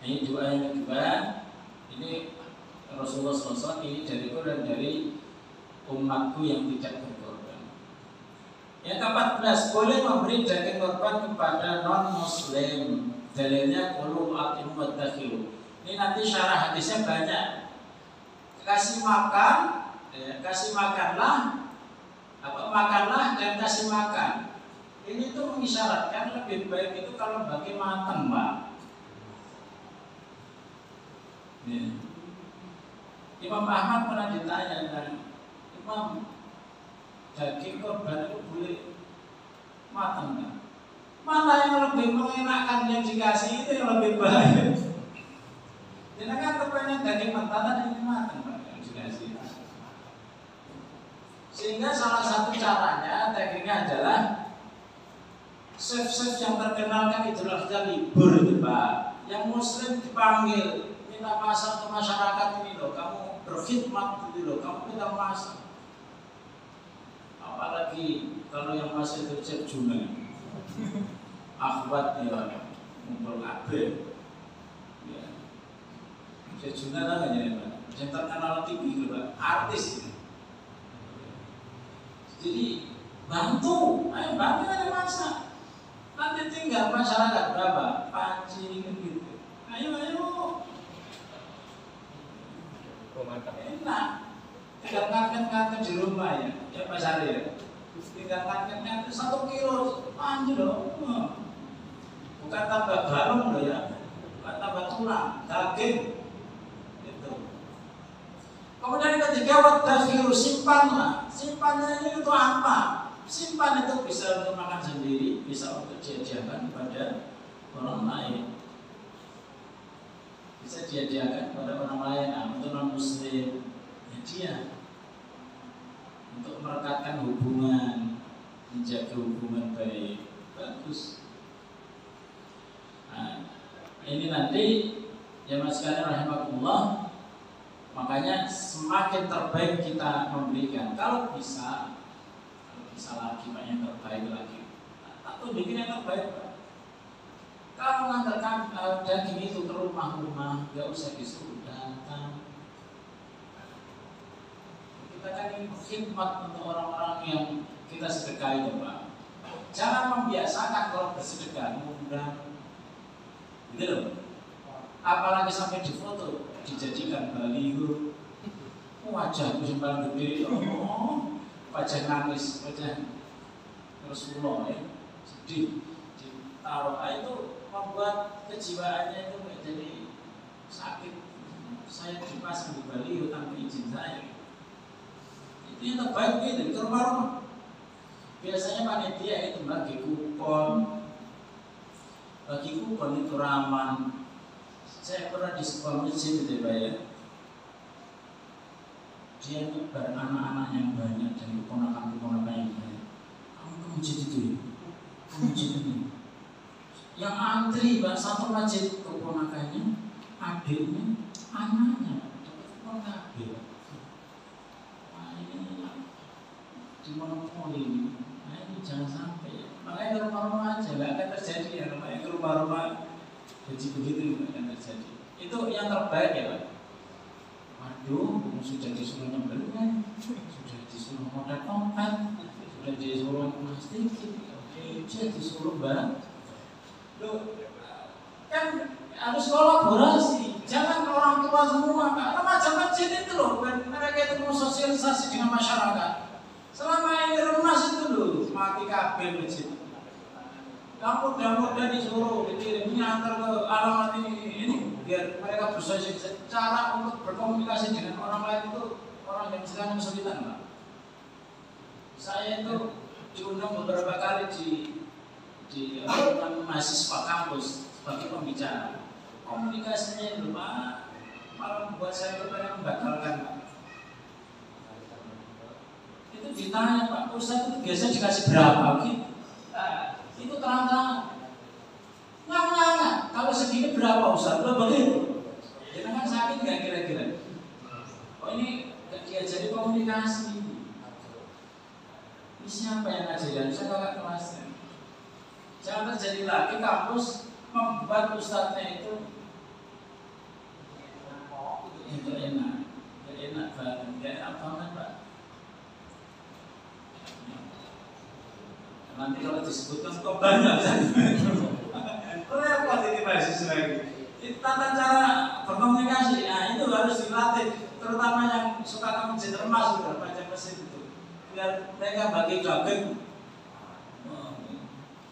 C: Ini doa yang kedua. Ini Rasulullah SAW ini dari Quran, dari umatku yang tidak berkorban. Yang ke-14, boleh memberi daging korban kepada non-muslim. Dalilnya qulu atimu wattaqiu. Ini nanti syarah hadisnya banyak. Kasih makan, kasih makanlah, makanlah dan kasih makan. Ini tuh mengisyaratkan lebih baik itu kalau bagi matang, Pak. Ya. Imam Ahmad pernah ditanya, Imam, daging korban itu boleh matang kan? Mana yang lebih mengenakan yang dikasih itu yang lebih baik? Jadi kan kepengen daging mentah dan ini matang Pak yang dikasih. Sehingga salah satu caranya dagingnya adalah chef-chef yang terkenal kan Idul Adha libur itu Pak. Yang Muslim dipanggil minta masak ke masyarakat ini loh, kamu berkhidmat gitu loh, kamu minta masak. Apalagi kalau yang masak itu Chef Juna, akhwat ya, ngumpul kabeh. Ya. Chef Juna kan ya Pak, yang terkenal TV gitu Pak, artis ini. Jadi bantu, ayo bantu aja masak. Nanti tinggal masyarakat berapa, panci gitu. Ayo. Enak. Tinggal ngangkat di rumah ya Pak Sari ya. Tinggal ngangkat 1 kilo, panci loh. Bukan tambah balung loh ya, bukan tambah tulang, daging. Itu. Kemudian ketiga wadakhiru, simpanlah. Simpannya ini untuk apa? Simpan itu bisa untuk makan sendiri, bisa untuk diajarkan kepada orang lain. Bisa diajarkan kepada orang lain, untuk non-muslim, hadiah untuk merekatkan hubungan, menjaga hubungan baik, bagus. Nah, ini nanti ya mas sekalian rahimakumullah, makanya semakin terbaik kita memberikan. Kalau bisa lagi banyak terbaik lagi. Atau bikin yang terbaik Pak. Kalau mengantarkan daging itu ke rumah-rumah, nggak usah disuruh datang. Kita kan ini khidmat untuk orang-orang yang kita sedekahi ya Pak. Jangan membiasakan kalau bersedekah mudah, gitu loh. Apalagi sampai difoto, dijadikan baliho. Wajahku yang paling gede, wajah nangis, wajah Rasulullah ya, sedih. Taruh itu membuat kejiwaannya itu menjadi sakit. Saya dipasang di baliho tanpa izin saya. Itu yang terbaik itu rumah-rumah. Biasanya panitia itu bagi kupon. Bagi kupon itu raman. Saya pernah di sebuah masjid itu Pak ya. Dia nyebar anak-anak yang banyak dan keponakan-keponakan yang banyak. Kamu ke masjid itu ya? Ke masjid ini. Yang antri Pak, satu masjid keponakannya, adiknya, anaknya, keponakan. Nah ini dimonopoli ini. Nah ini jangan sampai. Makanya ke rumah-rumah aja, nggak akan terjadi ya. Makanya ke rumah-rumah begitu nggak akan terjadi. Itu yang terbaik ya Pak. Waduh, sudah disuruh nyembelih, sudah disuruh modal tongkat, sudah disuruh plastik, sudah disuruh barang. Loh, kan harus kolaborasi. Jangan orang tua semua, karena macam masjid itu loh, mereka itu mau sosialisasi dengan masyarakat. Selama ini remas itu loh, mati kabel masjid. Kamu mudah-mudah disuruh dikirim, ini antar ke alamat ini. biar mereka bersosialisasi. Cara untuk berkomunikasi dengan orang lain itu orang yang istilahnya kesulitan, Pak. Saya itu diundang beberapa kali di mahasiswa kampus sebagai pembicara. Komunikasinya itu malah membuat saya berpikir membatalkan, Pak. Itu ditanya, Pak, Ustaz itu biasa dikasih berapa gitu? Itu terang-terang nggak, kalau segini berapa Ustaz? Lo begitu? Jangan kan sakit nggak kira-kira? Oh ini nggak diajari komunikasi. Ini siapa yang ngajarin? Saya kakak kelasnya. Jangan terjadi lagi kampus membuat ustadznya itu enak banget, Pak. Nanti kalau disebutkan kok banyak repot ini mahasiswa ini. Itu tata cara berkomunikasi, nah itu harus dilatih, terutama yang suka kamu jenermas sudah baca mesin itu. Biar mereka bagi joget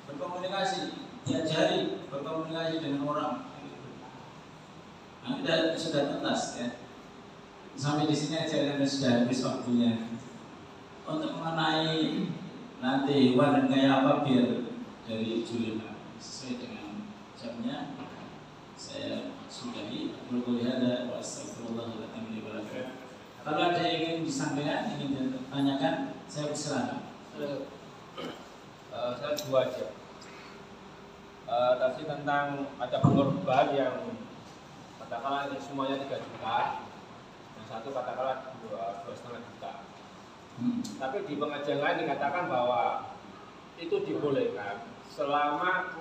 C: berkomunikasi, diajari berkomunikasi dengan orang. Nah, sudah tuntas ya. Sampai di sini aja dan sudah habis waktunya. Untuk mengenai nanti hewan dan kayak apa biar dari Julia sesuai dengan jamnya saya sudahi. Alhamdulillah wa astagfirullahaladzim. Kalau ada yang ingin disampaikan, ingin ditanyakan, saya persilakan.
D: Saya dua aja. Tadi tentang ada pengorban yang katakanlah semuanya 3 juta, yang satu katakanlah 2,5 juta. Tapi di pengajian lain dikatakan bahwa itu dibolehkan selama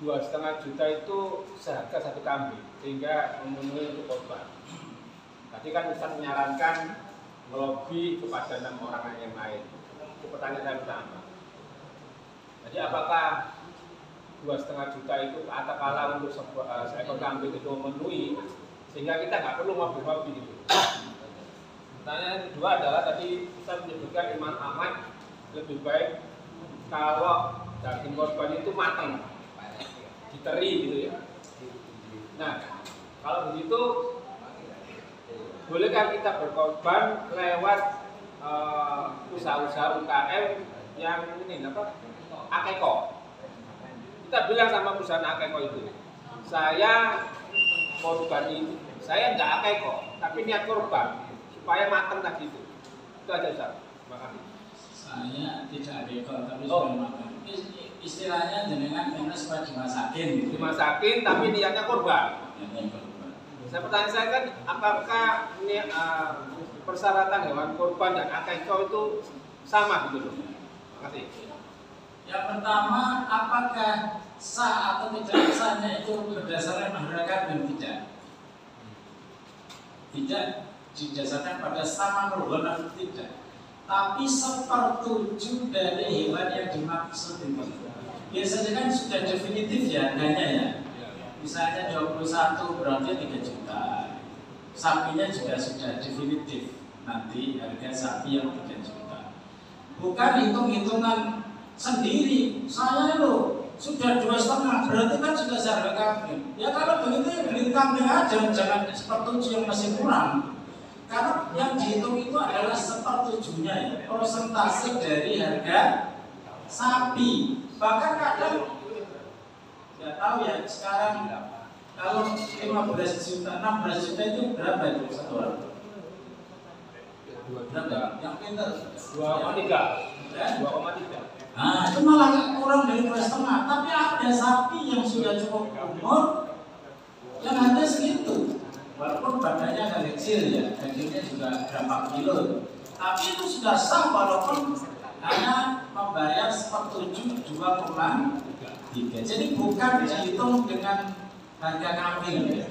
D: 2,5 juta itu seharga 1 kambing sehingga memenuhi untuk korban. Tadi kan Ustaz menyarankan melobi kepada 6 orang yang lain. Itu pertanyaan saya pertama. Jadi apakah 2,5 juta itu katakanlah untuk seekor kambing itu memenuhi sehingga kita nggak perlu ngopi-ngopi gitu. Pertanyaan kedua adalah tadi Ustaz menyebutkan Imam Ahmad lebih baik kalau daging korban itu matang, diteri gitu ya. Nah, kalau begitu bolehkah kita berkorban lewat usaha-usaha UKM yang ini apa? Akeko. Kita bilang sama perusahaan Akeko itu, saya korban ini, saya nggak Akeko, tapi niat korban supaya matang tadi itu. Itu aja Ustaz. Terima kasih.
C: Saya tidak Akeko, tapi sudah matang. Istilahnya jenengan karena supaya dimasakin gitu.
D: Dimasakin tapi niatnya korban. Saya pertanyaan saya kan, apakah ini persyaratan hewan korban dan akeko itu sama gitu loh? Terima kasih.
C: Yang pertama, apakah sah atau tidak sahnya itu berdasarkan masyarakat dan tidak? Tidak didasarkan pada sama korban atau tidak, tapi 1/7 dari hewan yang dimaksud itu. Biasanya kan sudah definitif ya harganya ya. Misalnya 21 berarti 3 juta. Sapinya juga sudah definitif. Nanti harga sapi yang 3 juta. Bukan hitung-hitungan sendiri. Saya loh sudah 2,5 berarti kan sudah seharga kambing. Ya kalau begitu ya beli kambing aja, jangan 1/7 yang masih kurang. Karena yang dihitung itu adalah 1/7-nya ya, persentase dari harga sapi. Bahkan kadang nggak tahu ya sekarang kalau 15 juta, 16 juta itu berapa itu satu orang? Berapa? Yang pintar
D: 2,3.
C: Ya?
D: 2,3.
C: Nah itu malah kurang dari 2,5. Tapi ada sapi yang sudah cukup umur yang harga segitu. Walaupun badannya agak kecil ya, dagingnya juga berapa kilo. Tapi itu sudah sah walaupun hanya membayar 1/7 2,3. Jadi bukan dihitung dengan harga kambing ya.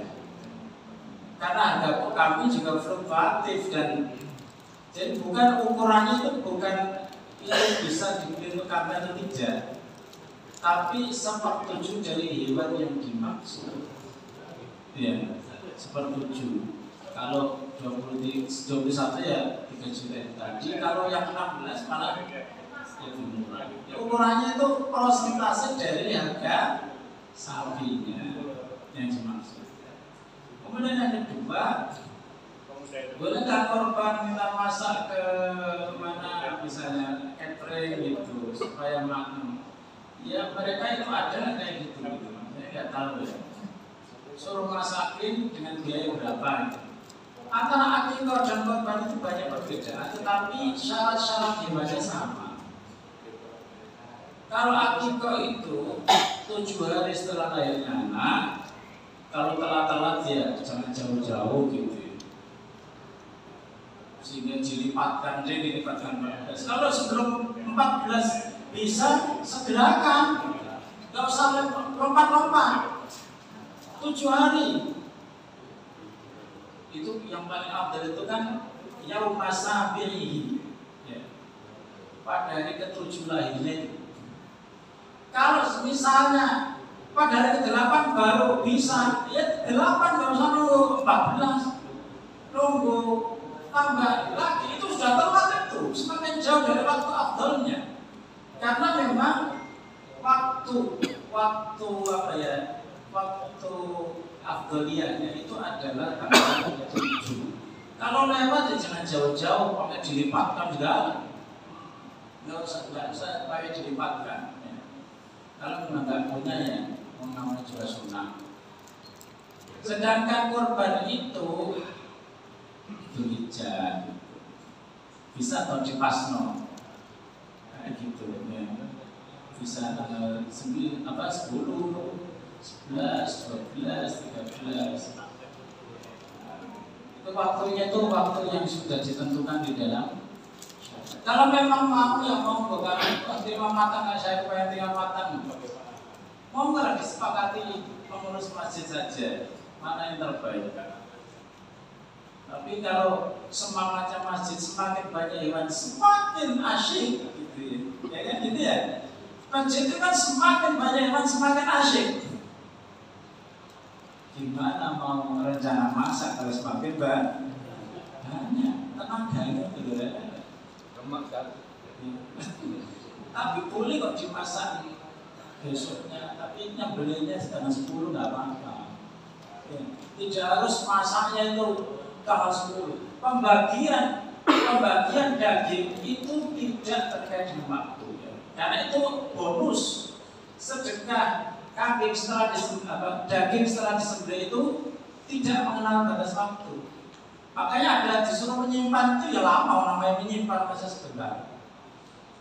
C: Karena harga kambing juga fluktuatif dan jadi bukan ukurannya itu bukan ini bisa dibeli untuk kambing atau tidak, tapi 1/7 dari hewan yang dimaksud. Ya, 1/7. Kalau 21 ya 3 juta tadi. Kalau yang 16 malah lebih murah. Ya, ukurannya itu persentase dari harga sapinya yang dimaksud. Kemudian yang kedua, boleh nggak korban minta masak ke mana misalnya catering gitu supaya makan? Ya mereka itu ada kayak gitu. Saya nggak tahu ya. Suruh masakin dengan biaya berapa? Antara akikah dan korban itu banyak perbedaan, tetapi syarat-syarat ibadahnya sama. Kalau akikah itu 7 hari setelah lahirnya anak, kalau telat-telat ya jangan jauh-jauh gitu. Sehingga dilipatkan, dilipatkan 14. Kalau sebelum 14 bisa segerakan, nggak usah lompat-lompat. 7 hari itu yang paling afdal itu kan yauma sabihi, ya. Pada hari ke-7 lahirnya itu. Kalau misalnya pada hari ke-8 baru bisa, ya 8 nggak usah nunggu 14, nunggu tambah lagi, itu sudah telat itu, semakin jauh dari waktu afdalnya. Karena memang waktu apa ya, waktu afdaliyahnya itu adalah tanggal 7. Kalau lewat ya jangan jauh-jauh, pakai dilipatkan segala, nggak usah pakai dilipatkan. Ya. Kalau memang nggak punya ya, namanya juga sunnah. Sedangkan korban itu Dzulhijjah bisa atau di Pasno kayak gitu ya. Bisa tanggal 9 apa 10, 11, 12, 13. Itu waktunya itu waktu yang sudah ditentukan di dalam. Kalau memang mau ya mau bukan 5 matang, saya pengen 3 matang. Mau nggak disepakati pengurus masjid saja mana yang terbaik. Tapi kalau semangatnya masjid semakin banyak hewan semakin asyik gitu ya kan gitu ya. Masjid itu kan semakin banyak hewan semakin asyik. Gimana mau rencana masak kalau semakin banyak tenaganya gitu ya.
D: Lemak kan.
C: Tapi boleh kok dimasak besoknya, tapi nyembelihnya setengah 10 nggak apa-apa. Ya. Tidak harus masaknya itu tanggal 10. Pembagian daging itu tidak terkait dengan waktu ya. Karena itu bonus sedekah kambing setelah daging setelah disembelih itu tidak mengenal batas waktu. Makanya ada disuruh menyimpan itu ya lama, namanya menyimpan masa sebentar.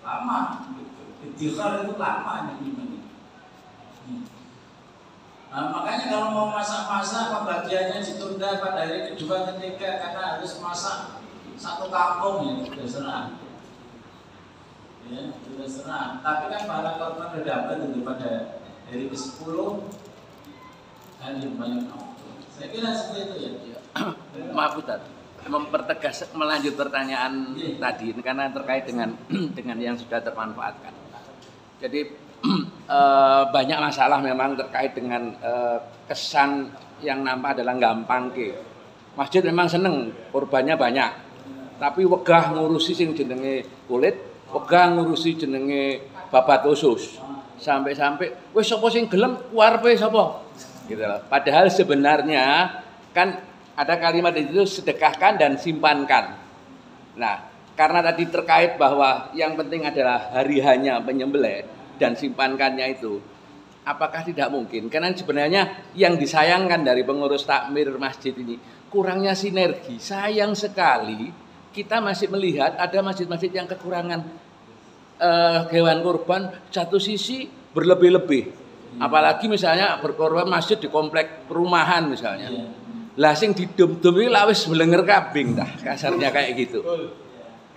C: Lama gitu. Istighfar itu lama menyimpan. Nah, makanya kalau mau masak-masak pembagiannya ditunda pada hari kedua ketiga karena harus masak satu kampung ya sudah serah. Ya, sudah serah. Tapi kan para korban sudah dapat itu pada hari ke-10 hari yang banyak waktu. Saya kira seperti itu ya.
E: Maaf Ustaz, mempertegas melanjut pertanyaan tadi karena terkait dengan yang sudah termanfaatkan. Jadi banyak masalah memang terkait dengan kesan yang nampak adalah gampang ke. Masjid memang seneng korbannya banyak, tapi wegah ngurusi sing jenenge kulit, wegah ngurusi jenenge babat usus. Sampai-sampai wis sapa sing gelem kuwarepe sapa? Gitu loh. Padahal sebenarnya kan ada kalimat itu sedekahkan dan simpankan. Nah, karena tadi terkait bahwa yang penting adalah hari hanya penyembelih dan simpankannya itu, apakah tidak mungkin? Karena sebenarnya yang disayangkan dari pengurus takmir masjid ini kurangnya sinergi. Sayang sekali kita masih melihat ada masjid-masjid yang kekurangan hewan kurban, satu sisi berlebih-lebih. Apalagi misalnya berkorban masjid di komplek perumahan misalnya. Lah sing didom-dom iki lak wis melenger kabing dah, kasarnya kayak gitu.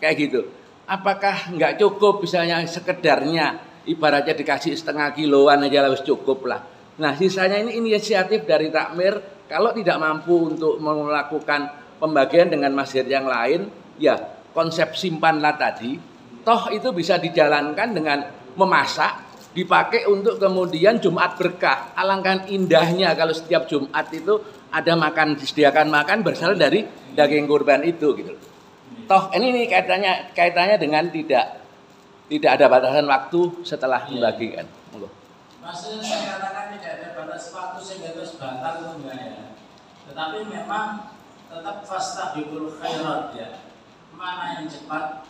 E: Kayak gitu. Apakah enggak cukup misalnya sekedarnya ibaratnya dikasih setengah kiloan aja harus cukup lah. Nah sisanya ini inisiatif dari takmir. Kalau tidak mampu untuk melakukan pembagian dengan masjid yang lain, ya konsep simpanlah tadi. Toh itu bisa dijalankan dengan memasak, dipakai untuk kemudian Jumat berkah. Alangkah indahnya kalau setiap Jumat itu ada makan, disediakan makan berasal dari daging kurban itu gitu. Toh ini kaitannya dengan tidak ada batasan waktu setelah membagikan.
C: Maksudnya saya katakan tidak ada batas waktu sehingga terus batal itu enggak ya. Tetapi memang tetap fastabiqul khairat ya. Mana yang cepat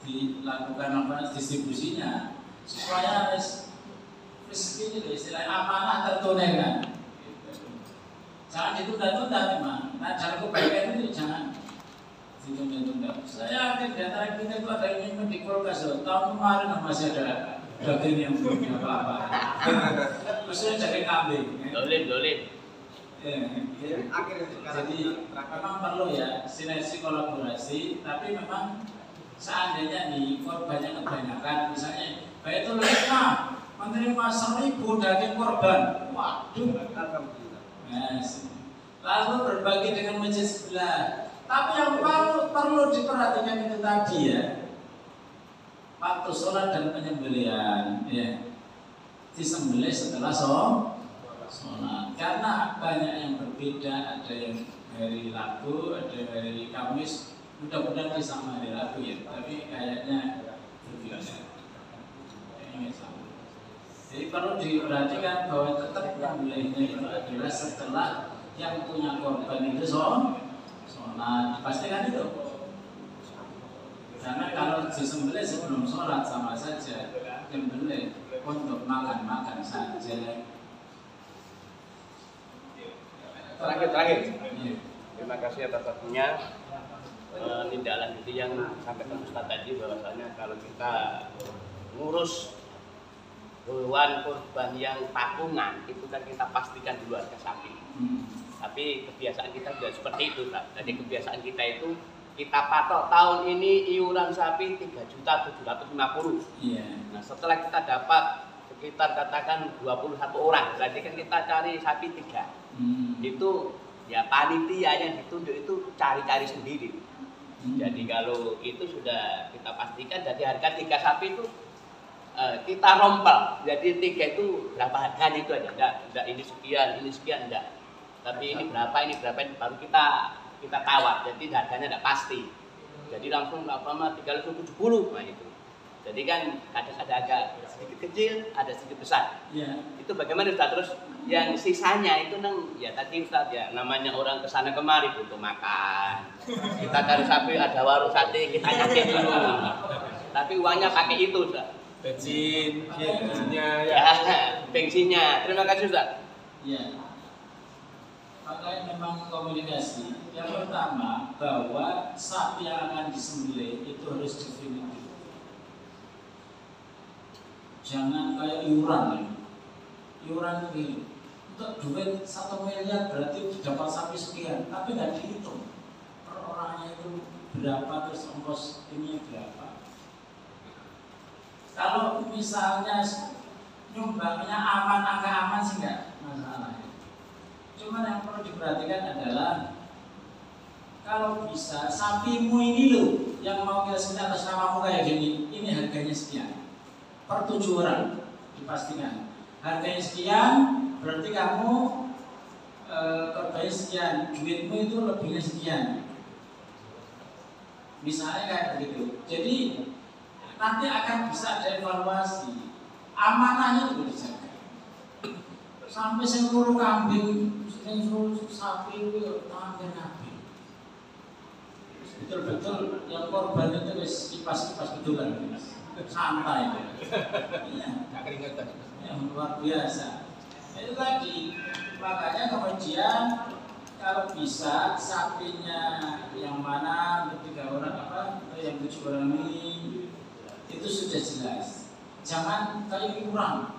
C: dilakukan distribusinya supaya rezeki itu istilahnya amanah tertunaikan. Jangan ditunda-tunda memang. Nah, jangan kebaikan itu jangan ditunda-tunda. Saya yakin di antara kita itu ada yang ingin di kulkas. Tahun kemarin masih ada daging yang belum apa-apa. Maksudnya daging kambing.
E: Dolim.
C: Jadi memang perlu ya sinergi kolaborasi. Tapi memang seandainya nih korbannya kebanyakan, misalnya Baitul Hikmah menerima 1.000 daging korban, waduh, lalu berbagi dengan masjid sebelah. Tapi yang perlu diperhatikan itu tadi ya, waktu sholat dan penyembelihan, ya, disembelih setelah sholat. Karena banyak yang berbeda, ada yang hari Rabu, ada yang hari Kamis. Mudah-mudahan sama hari Rabu ya, tapi kayaknya berbeda. Jadi perlu diperhatikan bahwa tetap penyembelihnya itu adalah setelah yang punya korban itu sholat. Dipastikan itu. Karena kalau disembelih sebelum sholat sama saja disembelih untuk makan saja.
E: Terakhir. Terima kasih atas waktunya. Tindak lanjuti yang sampaikan Ustaz tadi bahwasanya kalau kita ngurus hewan kurban yang pakungan itu kan kita pastikan dulu harga sapi. Tapi kebiasaan kita juga seperti itu, Pak. Jadi kebiasaan kita itu kita patok tahun ini iuran sapi 3.750.000. Iya. Nah, setelah kita dapat sekitar katakan 21 orang, berarti kan kita cari sapi 3. Itu ya panitia yang ditunjuk itu cari-cari sendiri. Jadi kalau itu sudah kita pastikan dari harga 3 sapi itu kita rompel. Jadi 3 itu berapa harganya itu aja. Enggak ini sekian enggak. Tapi ini berapa baru kita tawar. Jadi harganya enggak pasti. Jadi langsung 370 nah itu. Jadi kan kadang ada agak sedikit kecil, ada sedikit besar. Ya. Itu bagaimana Ustaz? Terus yang sisanya itu ya tadi Ustaz ya, namanya orang kesana kemari untuk makan. Kita cari sapi, ada warung sate, kita nyakit dulu. Tapi uangnya pakai itu Ustaz. Bensinnya ya. Bensinnya. Terima kasih Ustaz.
C: Ya. Makanya memang komunikasi. Yang pertama bahwa sapi yang akan disembelih itu harus definitif. Jangan kayak iuran ya. Iuran ini untuk duit 1 miliar berarti dapat sapi sekian, tapi nggak dihitung per orangnya itu berapa, terus ongkos ini berapa. Kalau misalnya nyumbangnya aman, angka aman sih nggak masalah. Cuman yang perlu diperhatikan adalah kalau bisa sapimu ini loh yang mau kita sini atas namamu kayak gini, ini harganya sekian. Per 7 orang dipastikan harganya sekian, berarti kamu korbannya sekian, duitmu itu lebihnya sekian, misalnya kayak begitu. Jadi nanti akan bisa ada evaluasi, amanahnya juga dijaga. Sampai seluruh kambing, seluruh sapi itu tampil kambing. Betul-betul yang korban itu kipas-kipas betulan. Santai iya, keringetan yang luar biasa. Itu tadi makanya kemudian kalau bisa sapinya yang mana untuk 3 orang atau yang 7 orang ini itu sudah jelas. Jangan kayak iuran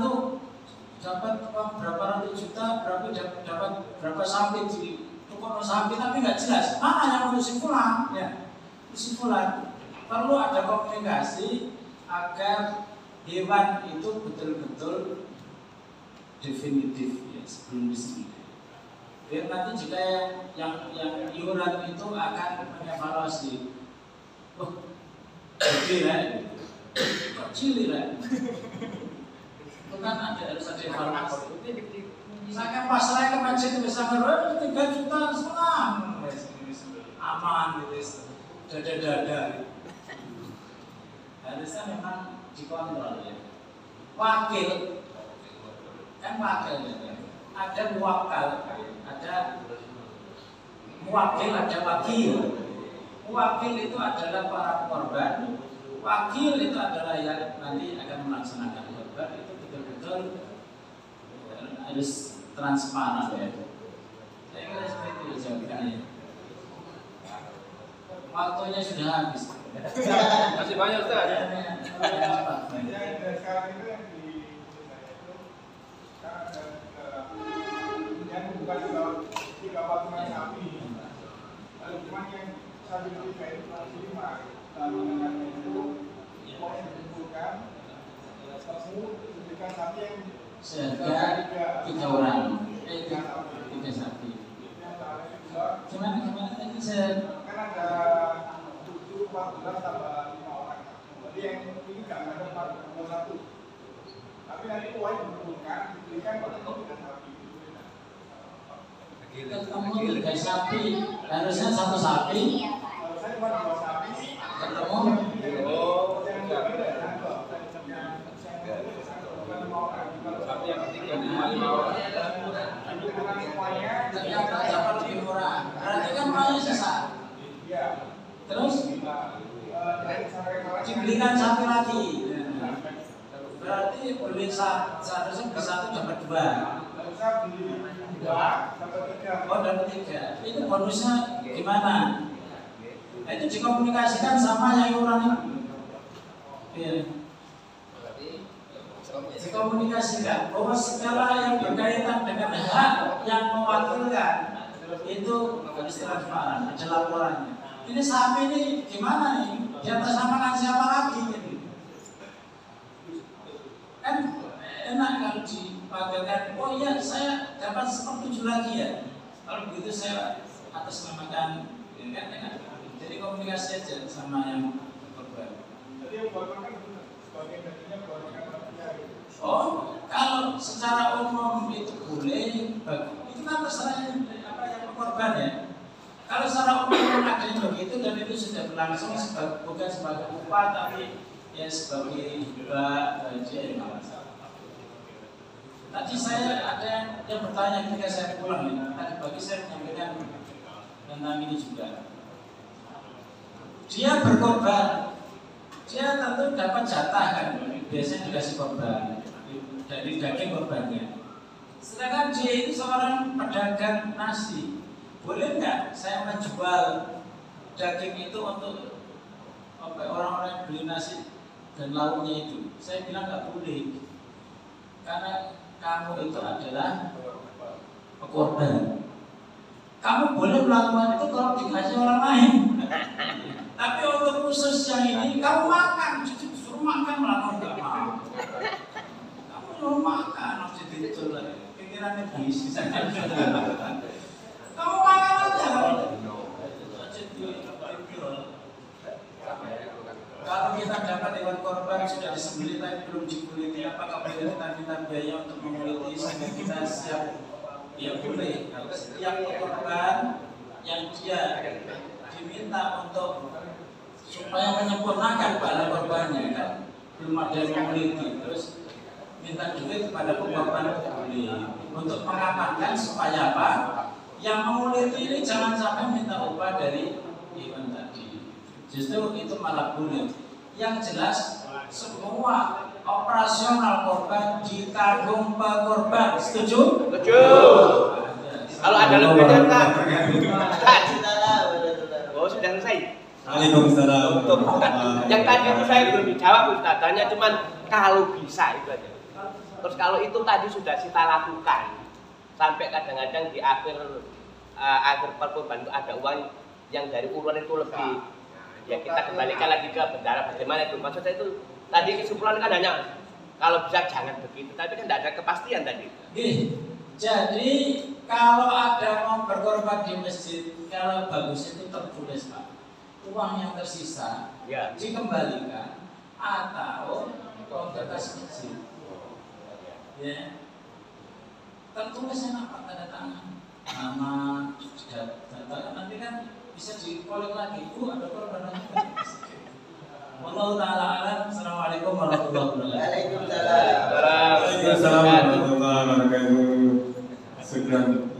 C: itu dapat uang berapa ratus juta, dapat berapa sapi di toko sapi, tapi nggak jelas mana yang mau disimpulan ya. Kesimpulan perlu ada komunikasi agar hewan itu betul-betul definitif ya sebelum disembelih. Biar nanti jika yang iuran itu akan mengevaluasi, oh gede lah, kecil lah, itu kan harus ada evaluasi. Misalkan pasrah ke masjid bisa ngeruh 3,5 juta aman gitu, dada. Harusnya memang dikontrol ya. Wakil ya. ada muwakal, ada muwakil, ada wakil. Muwakil itu adalah para korban, wakil itu adalah yang nanti akan melaksanakan korban. Itu betul-betul harus transparan ya. Saya kira seperti itu jawabannya. Waktunya sudah habis.
D: Masih banyak Ustaz.
F: Yang bukan tiga patungan sapi, lalu cuma yang sapi tiga itu harus 5. Lalu dengan itu uang yang dikumpulkan, kamu berikan sapi yang
C: seharga 3 orang, 3 sapi. Gimana tadi saya
F: kan ada 7, 14 tambah 5 orang. Jadi yang ini nggak ada 41. Tapi nanti uang yang dikumpulkan diberikan pada dengan sapi.
C: ketemu 3 sapi, harusnya 1 sapi.
F: Saya cuma 2 sapi.
C: Ketemu
D: Sapi yang ketiga 5 orang.
C: ternyata dapat lebih murah. Berarti kan mau sisa. Terus dibelikan sapi lagi. Berarti beli seharusnya beli 1 dapat 2. Oh dapat 3. Itu bonusnya gimana? Itu dikomunikasikan sama yang iuran itu. Iya. Dikomunikasikan bahwa segala yang berkaitan dengan hak yang mewakilkan itu harus transparan, ada laporannya. Ini sapi ini gimana nih? Di atas namakan siapa lagi? Gitu. Kan enak kalau dipakai. Oh iya, saya dapat 7 lagi ya. Kalau begitu saya atas namakan, kan enak. Jadi komunikasi aja sama yang korban.
F: Jadi yang buat makan sebagai gantinya buat makan manusia.
C: Oh, kalau secara umum itu boleh, itu kan terserah apa yang korban ya. Kalau secara umum ada yang begitu dan itu sudah berlangsung bukan sebagai upah tapi ya sebagai hibah gaji. Tadi saya ada yang bertanya ketika saya pulang ya. Tadi pagi saya menyampaikan tentang ini juga. Dia berkorban, dia tentu dapat jatah kan. Biasanya dikasih korban dari daging korbannya. Sedangkan dia itu seorang pedagang nasi. Boleh nggak saya menjual daging itu untuk orang-orang yang beli nasi dan lauknya itu? Saya bilang nggak boleh, karena kamu itu adalah pekorban. Kamu boleh melakukan itu kalau dikasih orang lain. Tapi untuk khusus yang ini, kamu makan, suruh makan malah nggak mau. Kamu suruh makan, harus dijual lagi. Pikirannya bisnis. Kamu makan aja. Kalau kita dapat hewan korban sudah disembelih tapi belum dikuliti, apakah boleh kita minta biaya untuk menguliti sehingga kita siap? Ya boleh. Kalau setiap korban yang dia diminta untuk supaya menyempurnakan pada korbannya kan belum ada yang menguliti, terus minta duit kepada korban untuk mengamankan supaya apa? Yang menguliti ini jangan sampai minta upah dari hewan tadi. Justru itu malah boleh. Yang jelas semua operasional korban ditanggung pekorban. Setuju?
D: Setuju. Kalau ada lebihnya kan? Oh sudah selesai.
A: Waalaikumsalam.
D: Yang tadi itu saya belum dijawab Ustaz. Tanya cuman kalau bisa itu aja. Terus kalau itu tadi sudah kita lakukan, sampai kadang-kadang di akhir perkorban itu ada uang yang dari urunan itu lebih, ya kita kembalikan lagi ke bendara. Bagaimana itu? Maksud saya itu tadi kesimpulan kan hanya kalau bisa jangan begitu, tapi kan tidak ada kepastian tadi.
C: Jadi kalau ada mau berkorban di masjid, kalau bagus itu tertulis Pak, uang yang tersisa
D: Ya.
C: dikembalikan atau kompetas masjid. Ya, tertulisnya apa? Tanda tangan, nama, data, nanti kan bisa dikolek lagi. Ada korban lagi. Wallahu ta'ala alam. Assalamualaikum warahmatullahi wabarakatuh.
A: Waalaikumsalam warahmatullahi wabarakatuh.
F: segera